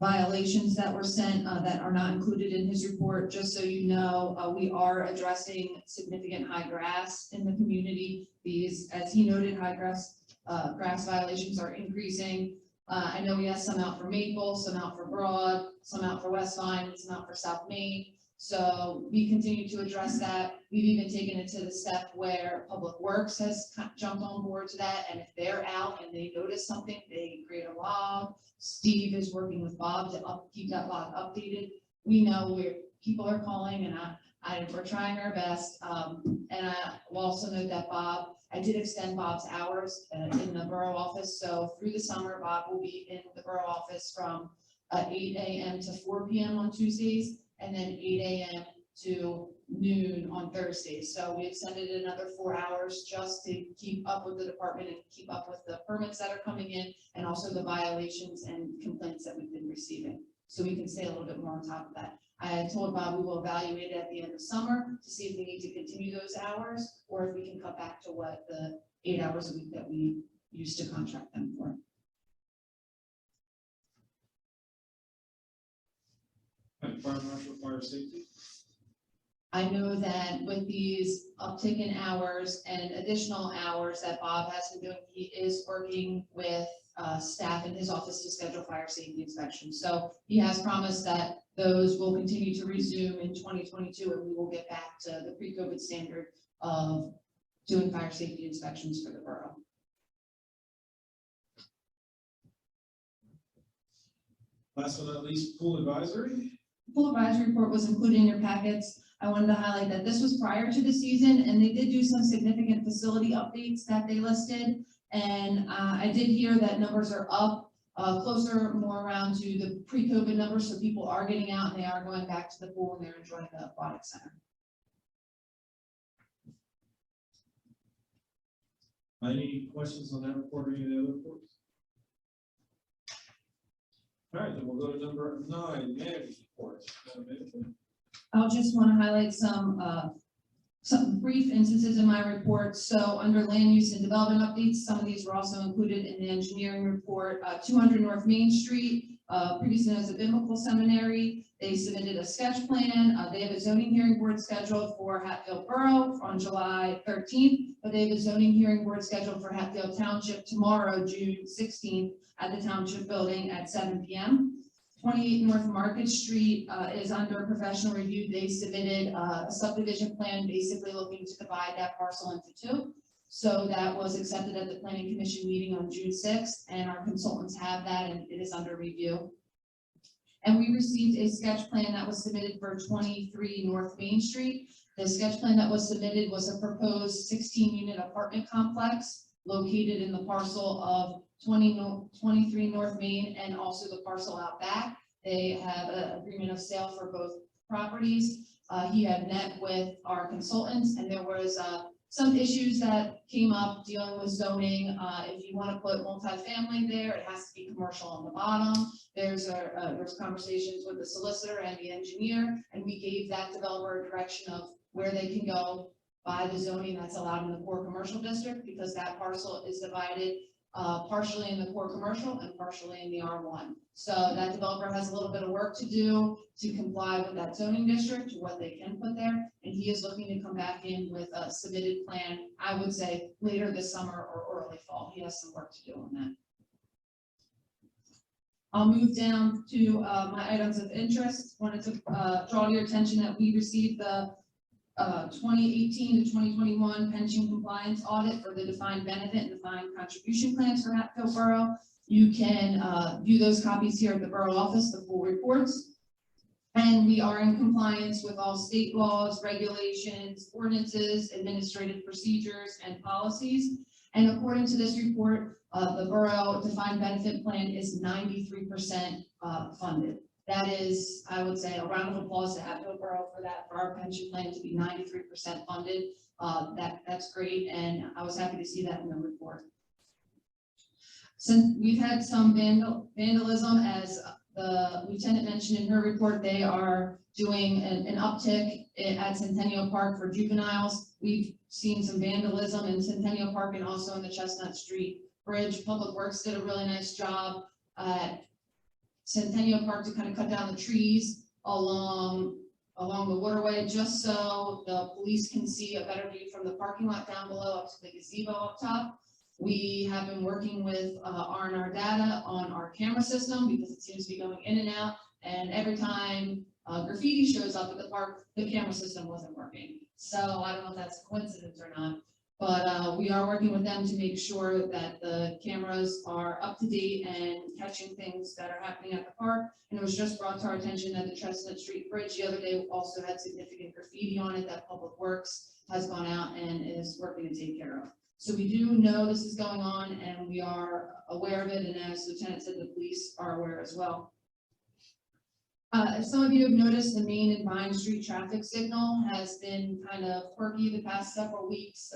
violations that were sent that are not included in his report, just so you know. We are addressing significant high grass in the community. These, as he noted, high grass violations are increasing. I know he has some out for Maple, some out for Broad, some out for West Vine, some out for South Main. So we continue to address that. We've even taken it to the step where Public Works has jumped on board to that. And if they're out and they notice something, they create a log. Steve is working with Bob to keep that log updated. We know where people are calling, and we're trying our best. And I will also note that I did extend Bob's hours in the borough office. So through the summer, Bob will be in the borough office from 8 a.m. to 4 p.m. on Tuesdays, and then 8 a.m. to noon on Thursdays. So we extended another 4 hours just to keep up with the department and keep up with the permits that are coming in, and also the violations and complaints that we've been receiving. So we can stay a little bit more on top of that. I told Bob we will evaluate it at the end of summer to see if we need to continue those hours, or if we can cut back to what the 8 hours a week that we used to contract them for. Fire marshal, fire safety. I know that with these uptick in hours and additional hours that Bob has been doing, he is working with staff in his office to schedule fire safety inspections. So he has promised that those will continue to resume in 2022, and we will get back to the pre-COVID standard of doing fire safety inspections for the borough. Last but not least, pool advisory. Pool advisory report was included in your packets. I wanted to highlight that this was prior to the season, and they did do some significant facility updates that they listed. And I did hear that numbers are up, closer more around to the pre-COVID numbers. So people are getting out and they are going back to the pool and they're enjoying the aquatic center. Any questions on that report or any of the other reports? All right, then we'll go to number 9, management report. I'll just want to highlight some brief instances in my report. So under land use and development updates, some of these were also included in the engineering report. 200 North Main Street previously known as the Biblical Seminary. They submitted a sketch plan. They have a zoning hearing board scheduled for Hatfield Borough on July 13th, but they have a zoning hearing board scheduled for Hatfield Township tomorrow, June 16th, at the Township Building at 7 p.m. 28 North Market Street is under professional review. They submitted a subdivision plan, basically looking to divide that parcel into two. So that was accepted at the Planning Commission meeting on June 6th, and our consultants have that, and it is under review. And we received a sketch plan that was submitted for 23 North Main Street. The sketch plan that was submitted was a proposed 16-unit apartment complex located in the parcel of 23 North Main and also the parcel out back. They have an agreement of sale for both properties. He had met with our consultants, and there was some issues that came up dealing with zoning. If you want to put multifamily there, it has to be commercial on the bottom. There's conversations with the solicitor and the engineer, and we gave that developer a direction of where they can go by the zoning that's allowed in the core commercial district, because that parcel is divided partially in the core commercial and partially in the R1. So that developer has a little bit of work to do to comply with that zoning district, to what they can put there. And he is looking to come back in with a submitted plan, I would say later this summer or early fall. He has some work to do on that. I'll move down to my items of interest. Wanted to draw your attention that we received the 2018 to 2021 pension compliance audit for the defined benefit and defined contribution plans for Hatfield Borough. You can view those copies here at the borough office, the full reports. And we are in compliance with all state laws, regulations, ordinances, administrative procedures, and policies. And according to this report, the borough defined benefit plan is 93% funded. That is, I would say, a round of applause to Hatfield Borough for that, for our pension plan to be 93% funded. That's great, and I was happy to see that in the report. Since we've had some vandalism, as the lieutenant mentioned in her report, they are doing an uptick at Centennial Park for juveniles. We've seen some vandalism in Centennial Park and also in the Chestnut Street Bridge. Public Works did a really nice job at Centennial Park to kind of cut down the trees along the waterway, just so the police can see a better view from the parking lot down below up to the gazebo up top. We have been working with R&R Data on our camera system because it seems to be going in and out, and every time graffiti shows up at the park, the camera system wasn't working. So I don't know if that's a coincidence or not, but we are working with them to make sure that the cameras are up to date and catching things that are happening at the park. And it was just brought to our attention that the Chestnut Street Bridge the other day also had significant graffiti on it that Public Works has gone out and is working to take care of. So we do know this is going on, and we are aware of it, and as Lieutenant said, the police are aware as well. As some of you have noticed, the Main and Vine Street traffic signal has been kind of quirky the past several weeks,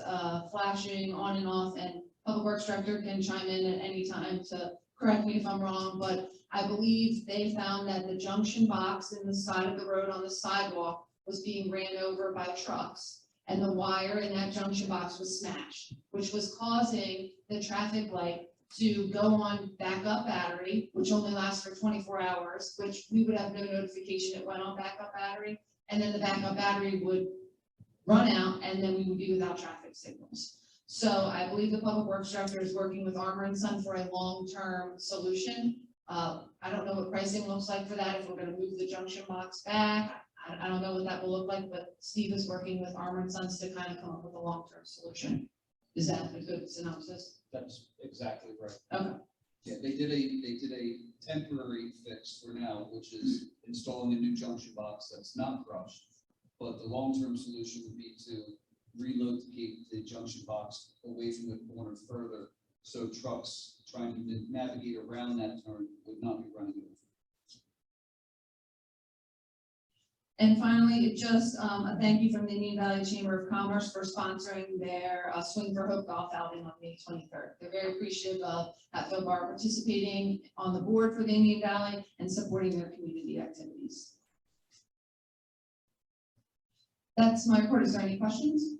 flashing on and off, and Public Works Director can chime in at any time to correct me if I'm wrong, but I believe they found that the junction box in the side of the road on the sidewalk was being ran over by trucks, and the wire in that junction box was smashed, which was causing the traffic light to go on backup battery, which only lasts for 24 hours, which we would have no notification it went on backup battery, and then the backup battery would run out, and then we would be without traffic signals. So I believe the Public Works Director is working with Armor & Son for a long-term solution. I don't know what pricing looks like for that, if we're gonna move the junction box back. I don't know what that will look like, but Steve is working with Armor & Sons to kind of come up with a long-term solution. Is that a good synopsis? That's exactly right. Okay. Yeah, they did a temporary fix for now, which is installing a new junction box that's not crushed. But the long-term solution would be to relocate the junction box away from the corner further, so trucks trying to navigate around that turn would not be running over. And finally, just a thank you from the Indian Valley Chamber of Commerce for sponsoring their Swing for Hope golf outing on May 23rd. They're very appreciative of Hatfield Borough participating on the board for the Indian Valley and supporting their community activities. That's my report. Is there any questions?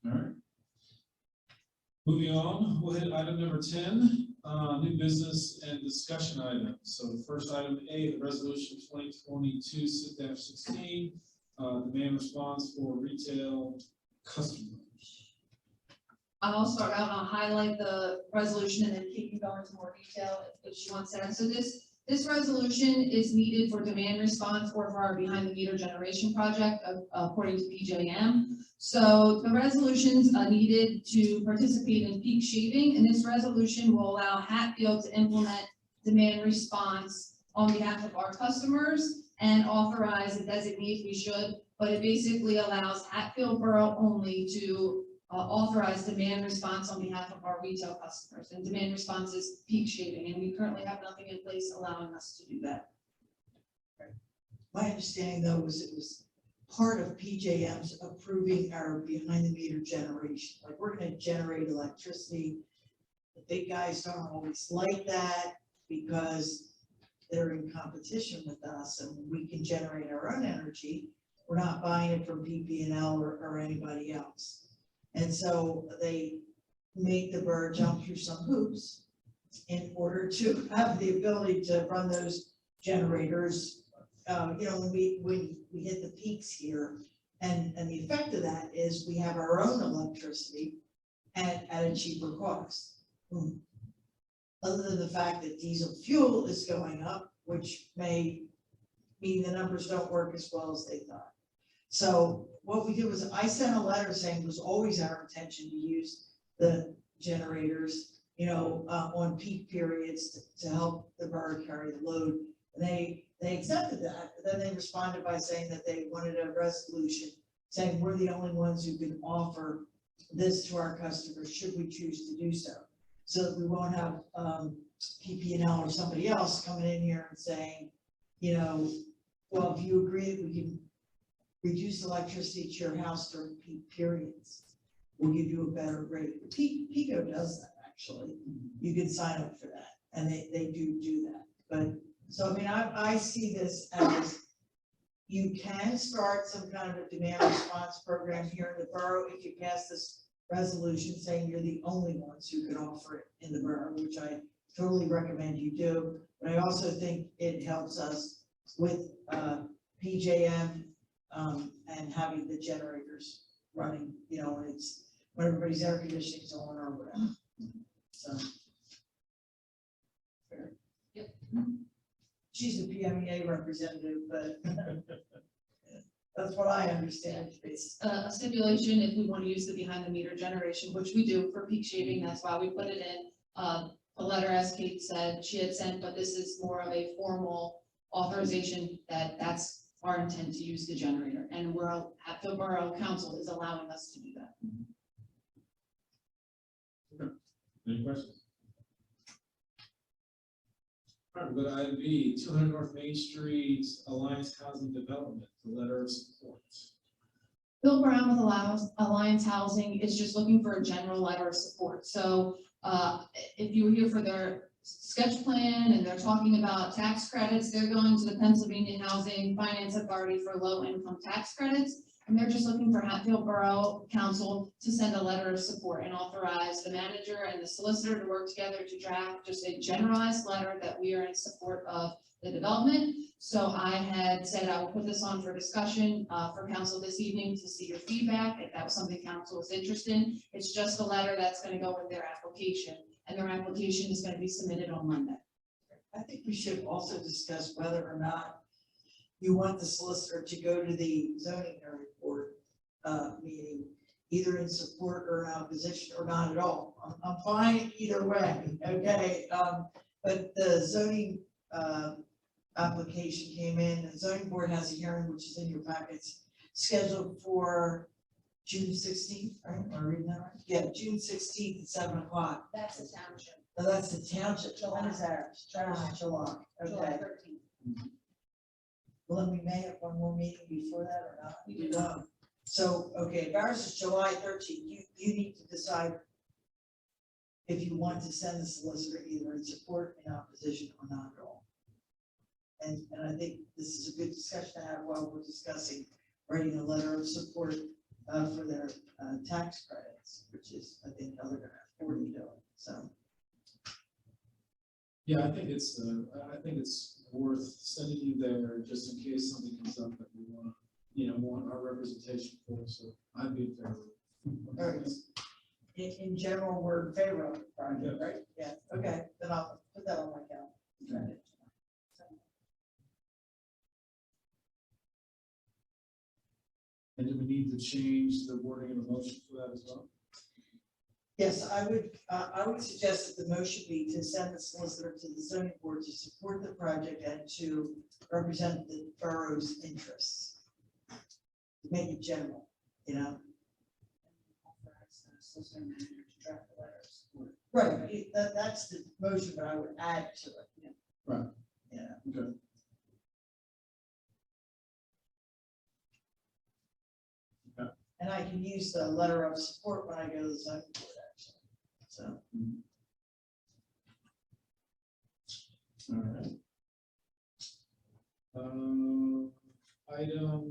All right. Moving on, we'll hit item number 10, new business and discussion items. So the first item A, the resolution 2022-16, demand response for retail customers. I'll start out, I'll highlight the resolution and then Kate can go into more detail if she wants to. So this resolution is needed for demand response or for our behind the meter generation project according to PJM. So the resolutions are needed to participate in peak shaving, and this resolution will allow Hatfield to implement demand response on behalf of our customers and authorize a designee if we should, but it basically allows Hatfield Borough only to authorize demand response on behalf of our retail customers, and demand response is peak shaving, and we currently have nothing in place allowing us to do that. My understanding though was it was part of PJM's approving our behind the meter generation, like we're gonna generate electricity. The big guys don't always like that because they're in competition with us and we can generate our own energy. We're not buying it from PP&L or anybody else. And so they made the borough jump through some hoops in order to have the ability to run those generators. When we hit the peaks here, and the effect of that is we have our own electricity at a cheaper cost. Other than the fact that diesel fuel is going up, which may mean the numbers don't work as well as they thought. So what we did was I sent a letter saying it was always our intention to use the generators, on peak periods to help the borough carry the load. And they accepted that, but then they responded by saying that they wanted a resolution saying we're the only ones who can offer this to our customers should we choose to do so. So that we won't have PP&L or somebody else coming in here and saying, well, if you agree that we can reduce electricity to your house during peak periods, we'll give you a better rate. Pico does that, actually. You can sign up for that, and they do that. But, so, I see this as you can start some kind of a demand response program here in the borough if you pass this resolution saying you're the only ones who can offer it in the borough, which I totally recommend you do. But I also think it helps us with PJM and having the generators running, when everybody's air conditioning's on or whatever. So. Fair. Yep. She's the PMEA representative, but that's what I understand. It's a stipulation if we want to use the behind the meter generation, which we do for peak shaving, that's why we put it in. A letter, as Kate said, she had sent, but this is more of a formal authorization that's our intent to use the generator, and Hatfield Borough Council is allowing us to do that. Okay. Any questions? All right, we'll go to item B, 200 North Main Street, Alliance Housing Development, the letter of support. Bill Brown with Alliance Housing is just looking for a general letter of support. So if you were here for their sketch plan and they're talking about tax credits, they're going to the Pennsylvania Housing Finance Authority for low income tax credits. And they're just looking for Hatfield Borough Council to send a letter of support and authorize the manager and the solicitor to work together to draft just a generalized letter that we are in support of the development. So I had said I will put this on for discussion for council this evening to see your feedback, if that was something council was interested in. It's just a letter that's going to go with their application, and their application is going to be submitted on Monday. I think we should also discuss whether or not you want the solicitor to go to the zoning hearing board meeting, either in support or in opposition or not at all. I'm fine either way, okay? But the zoning application came in, the zoning board has a hearing, which is in your packets, scheduled for June 16th, right? Am I reading that right? Yeah, June 16th at 7 o'clock. That's the township. No, that's the township. When is ours? July. July Okay. 13th. Well, then we may have one more meeting before that or not. We do not. So, okay, if ours is July 13th, you need to decide if you want to send the solicitor either in support, in opposition, or not at all. And I think this is a good discussion to have while we're discussing writing a letter of support for their tax credits, which is, I think, how they're gonna have we're doing, so. Yeah, I think it's worth sending you there just in case something comes up that we want, want our representation for, so I'd be in favor. All right. In general, we're in favor of the project, right? Yeah, okay, then I'll put that on my calendar. And do we need to change the wording of the motion for that as well? Yes, I would suggest that the motion be to send the solicitor to the zoning board to support the project and to represent the borough's interests. To make it general, Right, that's the motion, but I would add to it. Right. Yeah. Okay. And I can use the letter of support when I go to the zoning board, actually, so. All right. Item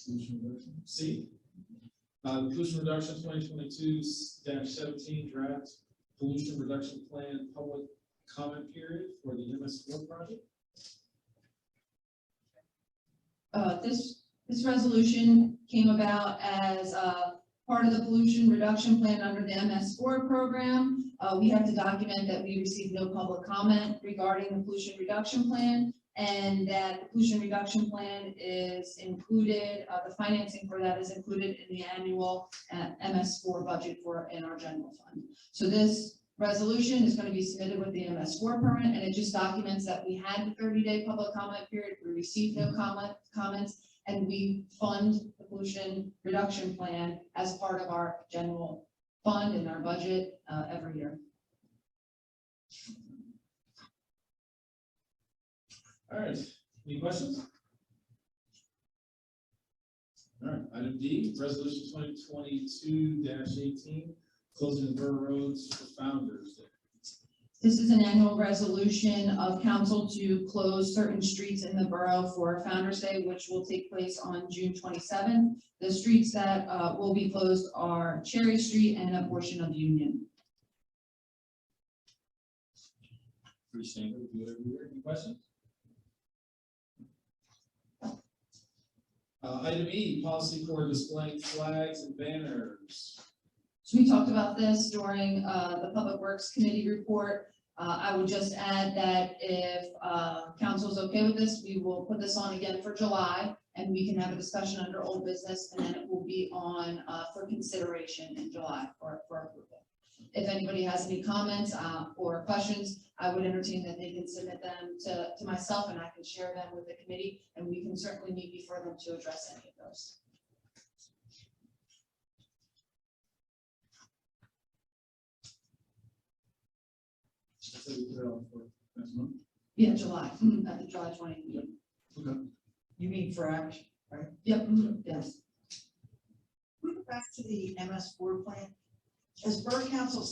solution reduction, C. Pollution reduction 2022-17 draft pollution reduction plan public comment period for the MS4 project. This resolution came about as part of the pollution reduction plan under the MS4 program. We have to document that we received no public comment regarding the pollution reduction plan, and that the pollution reduction plan is included, the financing for that is included in the annual MS4 budget in our general fund. So this resolution is going to be submitted with the MS4 permit, and it just documents that we had the 30-day public comment period, we received no comments, and we fund the pollution reduction plan as part of our general fund and our budget every year. All right, any questions? All right, item D, resolution 2022-18, closing the borough roads for Founders Day. This is an annual resolution of council to close certain streets in the borough for Founder's Day, which will take place on June 27th. The streets that will be closed are Cherry Street and a portion of Union. Pretty standard, we do it every year. Any questions? Item E, policy for displaying flags and banners. So we talked about this during the Public Works Committee report. I would just add that if council is okay with this, we will put this on again for July, and we can have a discussion under old business, and then it will be on for consideration in July for approval. If anybody has any comments or questions, I would entertain that they can submit them to myself, and I can share them with the committee, and we can certainly meet before them to address any of those. So we put it on for next month. Yeah, July, at the July 20th meeting. Okay. You mean for action, right? Yep, yes. We go back to the MS4 plan. Has Borough Council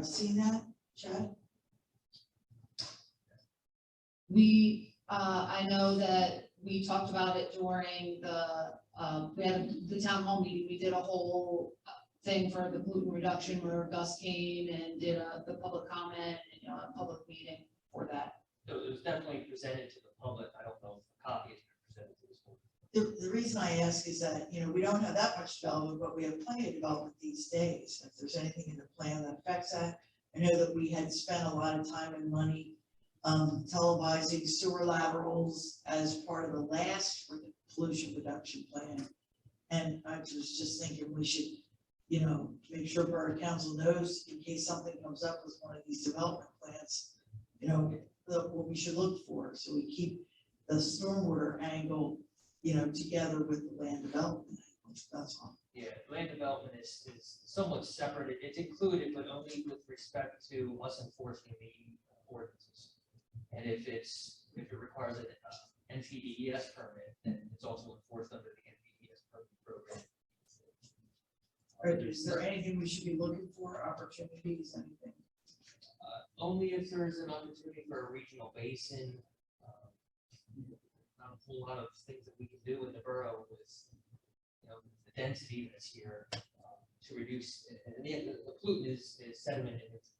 seen that, Chad? I know that we talked about it during we had the town hall meeting. We did a whole thing for the pollutant reduction where Gus came and did the public comment, a public meeting for that. So it was definitely presented to the public. I don't know if a copy has been presented to this board. The reason I ask is that, we don't have that much development, but we have plenty of development these days. If there's anything in the plan that affects that, I know that we had spent a lot of time and money televising sewer laterals as part of the last pollution reduction plan. And I was just thinking we should, make sure Borough Council knows in case something comes up with one of these development plans, what we should look for. So we keep the stormwater angle, together with the land development. That's all. Yeah, land development is somewhat separate. It's included, but only with respect to us enforcing the ordinances. And if it requires an NPDES permit, then it's also enforced under the NPDES permit program. Is there anything we should be looking for, opportunities, anything? Only if there's an opportunity for a regional basin. Not a whole lot of things that we can do in the borough with the density that's here, to reduce, and the pollutant is sediment and nutrients.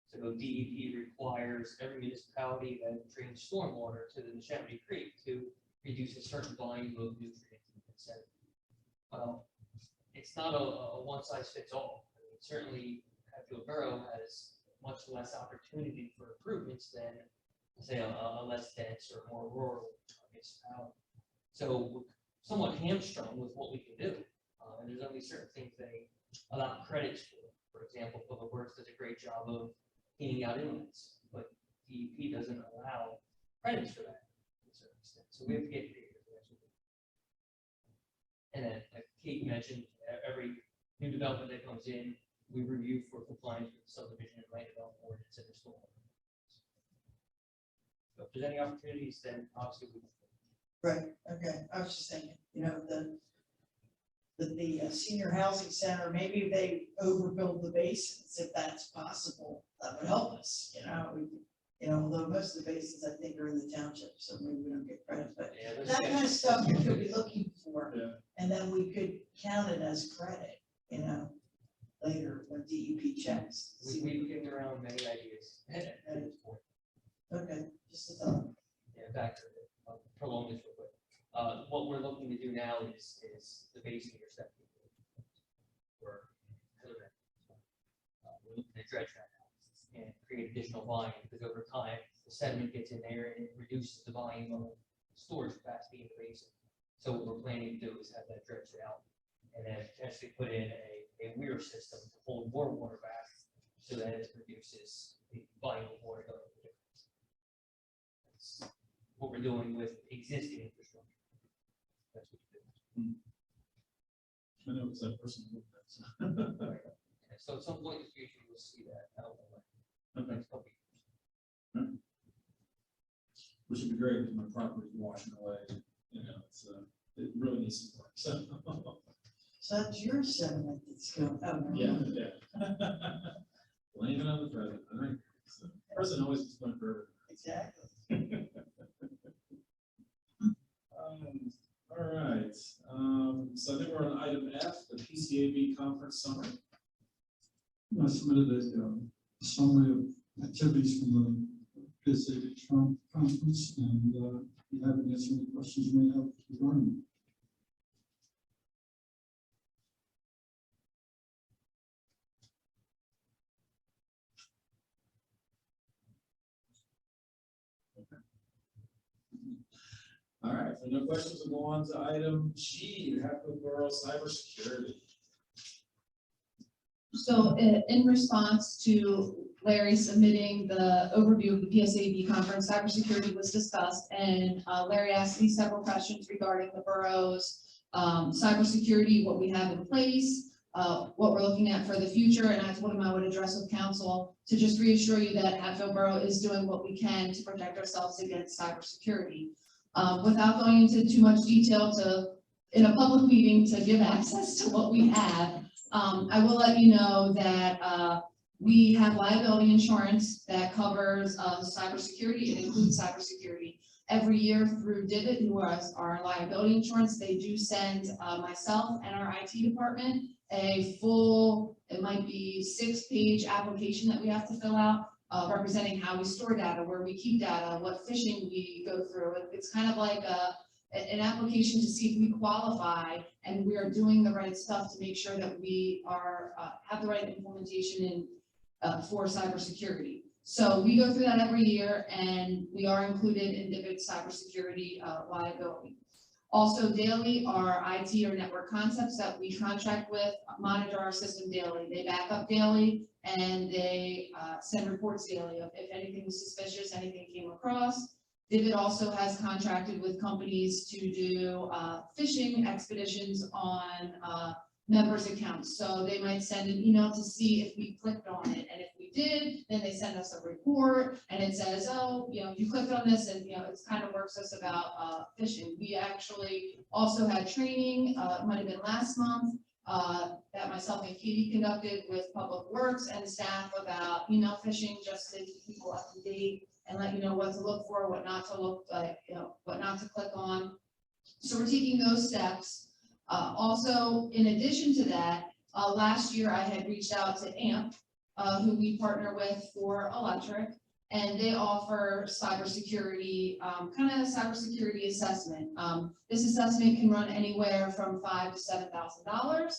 So DEP requires every municipality that drains stormwater to the Neshaminy Creek to reduce a certain volume of nutrients and sediment. Well, it's not a one size fits all. I mean, certainly, Hatfield Borough has much less opportunity for improvements than, say, a less dense or more rural municipality. So we're somewhat hamstrung with what we can do. And there's only certain things they allow credits for. For example, Public Works does a great job of cleaning out inlets, but DEP doesn't allow credits for that to a certain extent. So we have to get creative. And then, like Kate mentioned, every new development that comes in, we review for compliance with the subdivision and land development ordinance and the stormwater. So if there's any opportunities, then obviously we. Right, okay, I was just thinking, the senior housing center, maybe if they overbuild the basins, if that's possible, that would help us, although most of the basins I think are in the township, so maybe we don't get credit, but that kind of stuff we could be looking for. Yeah. And then we could count it as credit, later when DEP checks. We've kicked around many ideas at this point. Okay, just a thought. Yeah, back to prolong this real quick. What we're looking to do now is the basin or septic. We're looking to dredge that out and create additional volume, because over time, the sediment gets in there and it reduces the volume of storage capacity in the basin. So what we're planning to do is have that dredged out and then potentially put in a weir system to hold more water back so that it reduces the volume of water going to the difference. That's what we're doing with existing infrastructure. That's what we do. I know it's that person. So at some point in the future, we'll see that. I don't know when. Okay. Next couple of years. Which would be great because my property's washing away, it really needs some work, so. So that's your sediment that's going. Yeah. Blame it on the president, all right? So, the president always is going for Exactly. everything. All right, so I think we're on item F, the PCAB conference summary. I submitted a summary of activities from the PSAB conference, and if you have any questions you may have regarding it. All right, if no questions, we'll go on to item G, Hatfield Borough cybersecurity. So in response to Larry submitting the overview of the PSAB conference, cybersecurity was discussed, and Larry asked me several questions regarding the borough's cybersecurity, what we have in place, what we're looking at for the future, and I told him I would address with council to just reassure you that Hatfield Borough is doing what we can to protect ourselves against cybersecurity. Without going into too much detail in a public meeting to give access to what we have, I will let you know that we have liability insurance that covers cybersecurity. It includes cybersecurity. Every year through Divot, who is our liability insurance, they do send myself and our IT department a full, it might be 6-page application that we have to fill out, representing how we store data, where we keep data, what phishing we go through. It's kind of like an application to see if we qualify and we are doing the right stuff to make sure that we are have the right implementation in for cybersecurity. So we go through that every year, and we are included in Divot's cybersecurity liability. Also daily, our IT or network concepts that we contract with monitor our system daily. They back up daily, and they send reports daily of if anything was suspicious, anything came across. Divot also has contracted with companies to do phishing expeditions on members' accounts. So they might send an email to see if we clicked on it, and if we did, then they send us a report, and it says, oh, you clicked on this, and it kind of works us about phishing. We actually also had training, it might have been last month, that myself and Katie conducted with Public Works and staff about email phishing, just to keep people up to date and let you know what to look for, what not to look like, what not to click on. So we're taking those steps. Also, in addition to that, last year I had reached out to AMP, who we partner with for electric, and they offer cybersecurity, kind of cybersecurity assessment. This assessment can run anywhere from $5,000 to $7,000,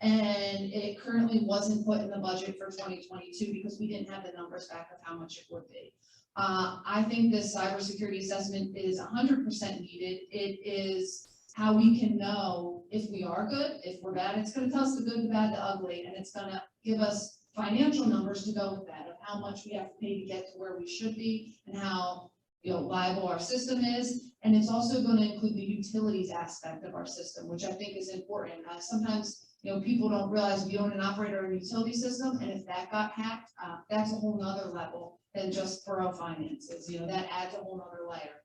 and it currently wasn't put in the budget for 2022 because we didn't have the numbers back of how much it would be. I think this cybersecurity assessment is 100% needed. It is how we can know if we are good, if we're bad. It's going to tell us the good, the bad, the ugly, and it's going to give us financial numbers to go with that, of how much we have to pay to get to where we should be and how, liable our system is. And it's also going to include the utilities aspect of our system, which I think is important. Sometimes, people don't realize we own and operate our utility system, and if that got hacked, that's a whole nother level than just borough finances. That adds a whole nother layer.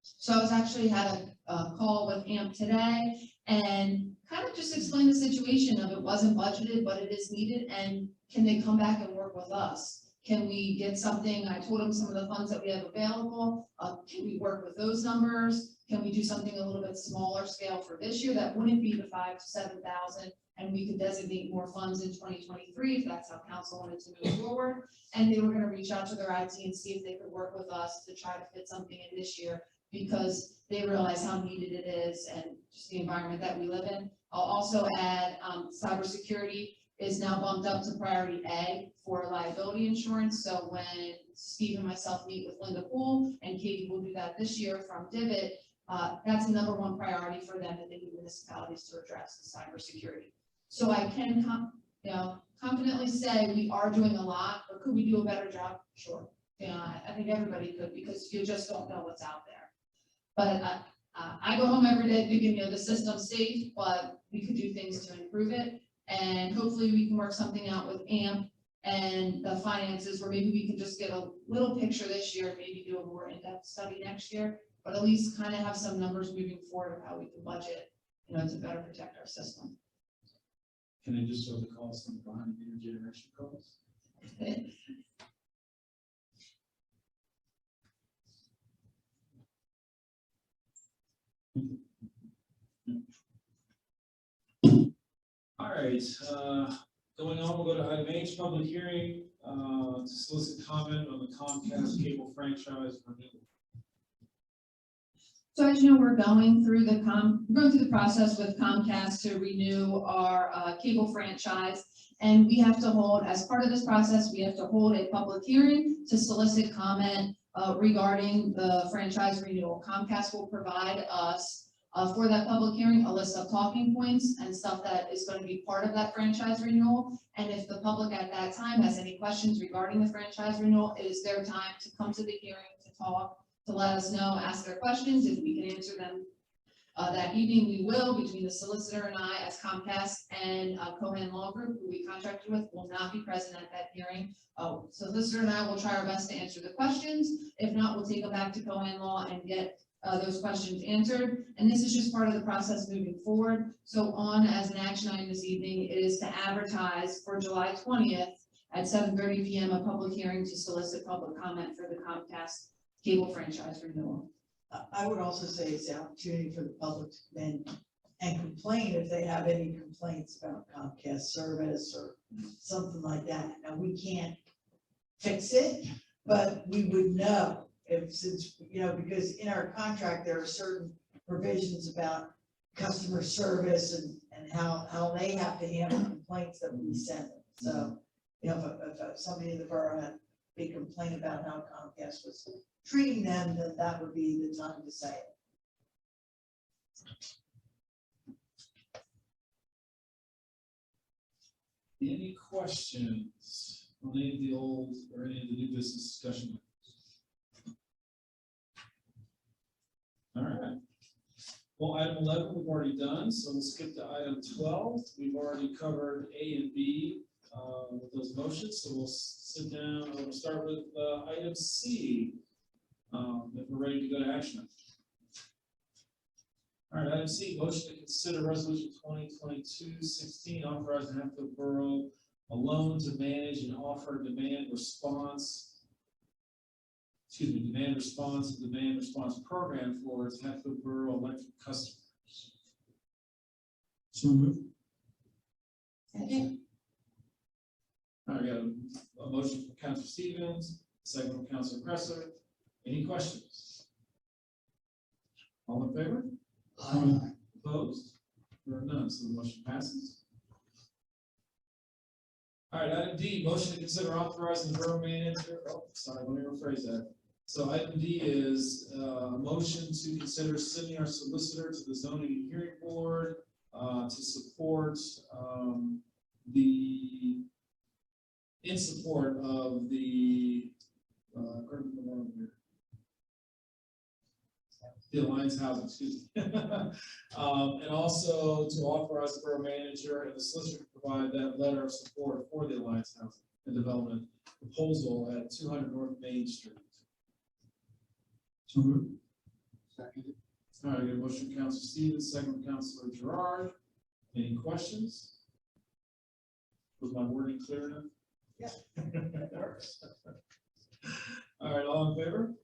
So I was actually had a call with AMP today and kind of just explain the situation of it wasn't budgeted, but it is needed, and can they come back and work with us? Can we get something? I told them some of the funds that we have available. Can we work with those numbers? Can we do something a little bit smaller scale for this year that wouldn't be the 5,000 to 7,000, and we could designate more funds in 2023 if that's how council wanted to move forward? And they were going to reach out to their IT and see if they could work with us to try to fit something in this year, because they realize how needed it is and just the environment that we live in. I'll also add cybersecurity is now bumped up to priority A for liability insurance. So when Steve and myself meet with Linda Poole, and Katie will do that this year from Divot, that's the #1 priority for them and the municipalities to address the cybersecurity. So I can confidently say we are doing a lot, but could we do a better job? Sure. I think everybody could, because you just don't know what's out there. But I go home every day thinking, the system's safe, but we could do things to improve it. And hopefully we can work something out with AMP and the finances, where maybe we can just get a little picture this year and maybe do a more in-depth study next year, but at least kind of have some numbers moving forward of how we can budget, to better protect our system. Can I just show the cost on behind the meter generation costs? All right, going on, we'll go to item H, public hearing, to solicit comment on the Comcast cable franchise renewal. So as you know, we're going through the process with Comcast to renew our cable franchise. And we have to hold, as part of this process, we have to hold a public hearing to solicit comment regarding the franchise renewal. Comcast will provide us for that public hearing a list of talking points and stuff that is going to be part of that franchise renewal. And if the public at that time has any questions regarding the franchise renewal, it is their time to come to the hearing, to talk, to let us know, ask their questions. If we can answer them that evening, we will. Between the solicitor and I, as Comcast and Cohen Law Group, who we contracted with, will not be present at that hearing. Solicitor and I will try our best to answer the questions. If not, we'll take them back to Cohen Law and get those questions answered. And this is just part of the process moving forward. So on as an action item this evening, it is to advertise for July 20th at 7:30 p.m. a public hearing to solicit public comment for the Comcast cable franchise renewal. I would also say it's the opportunity for the public to come in and complain if they have any complaints about Comcast service or something like that. Now, we can't fix it, but we would know since, because in our contract, there are certain provisions about customer service and how they have to handle complaints that we send them. So, if somebody in the borough had a big complaint about how Comcast was treating them, then that would be the time to say it. Any questions on any of the old or any of the new business discussion? All right. Well, item 11 we've already done, so we'll skip to item 12. We've already covered A and B with those motions, so we'll sit down. We'll start with item C. If we're ready to go to action. All right, item C, motion to consider resolution 2022-16, authorizing Hatfield Borough a loan to manage and offer demand response program for its Hatfield Borough electric customers. So moved. Second. All right, I got a motion from Council Stevens, second from Council Cresser. Any questions? All in favor? Aye. Opposed? There are none, so the motion passes. All right, item D, motion to consider authorizing the borough manager, let me rephrase that. So item D is, motion to consider sending our solicitor to the zoning and hearing board, to support, in support of the, the Alliance Housing, excuse me. And also to authorize the borough manager and the solicitor to provide that letter of support for the Alliance Housing and Development proposal at 200 North Main Street. So moved. Second. All right, I get a motion from Councilor Stevens, second from Councilor Gerard. Any questions? Was my wording clear enough? Yeah. All right, all in favor?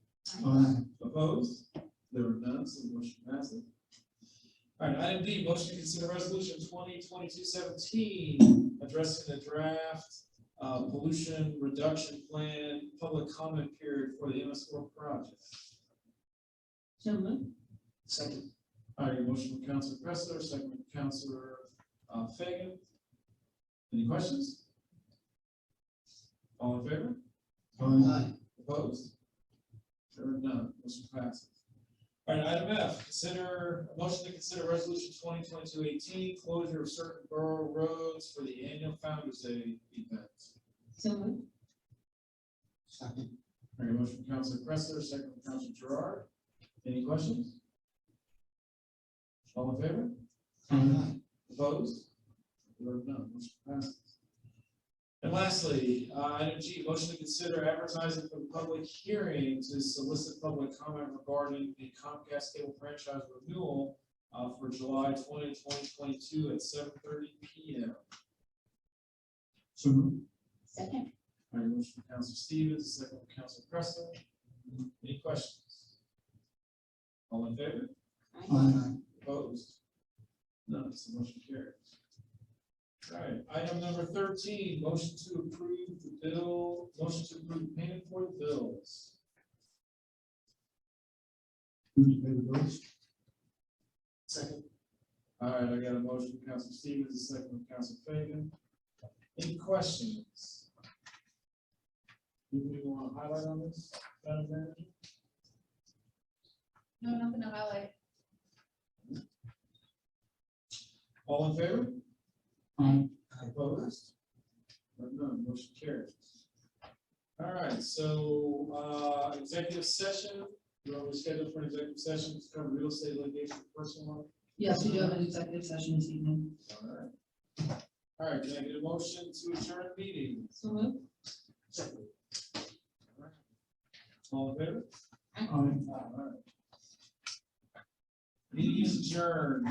Aye. Opposed? There were none, so the motion passes. All right, item D, motion to consider resolution 2022-17, addressing the draft pollution reduction plan, public comment period for the MS4 project. So moved. Second. All right, motion from Councilor Pressler, second from Councilor Fagan. Any questions? All in favor? Aye. Opposed? There are none, motion passes. All right, item F, consider, a motion to consider resolution 2022-18, closure of certain borough roads for the annual Founder's Day event. So moved. Second. All right, motion from Councilor Pressler, second from Councilor Gerard. Any questions? All in favor? Aye. Opposed? There are none, motion passes. And lastly, item G, motion to consider advertising for the public hearing to solicit public comment regarding the Comcast cable franchise renewal for July 20, 2022 at 7:30 p.m. So moved. Second. All right, motion from Councilor Stevens, second from Councilor Preston. Any questions? All in favor? Aye. Opposed? None, so motion carries. All right, item number 13, motion to approve the bill, motion to approve payment for the bills. Move to pay the bills. Second. All right, I got a motion from Councilor Stevens, a second from Councilor Fagan. Any questions? Anything you want to highlight on this, Madam Manager? No, nothing to highlight. All in favor? Aye. Opposed? None, motion carries. All right, so, executive session, we're scheduled for an executive session to cover real estate litigation, personal one. Yes, we do have an executive session this evening. All right. All right, can I get a motion to adjourn the meeting? So moved. All in favor? Aye. All right. Meeting is adjourned.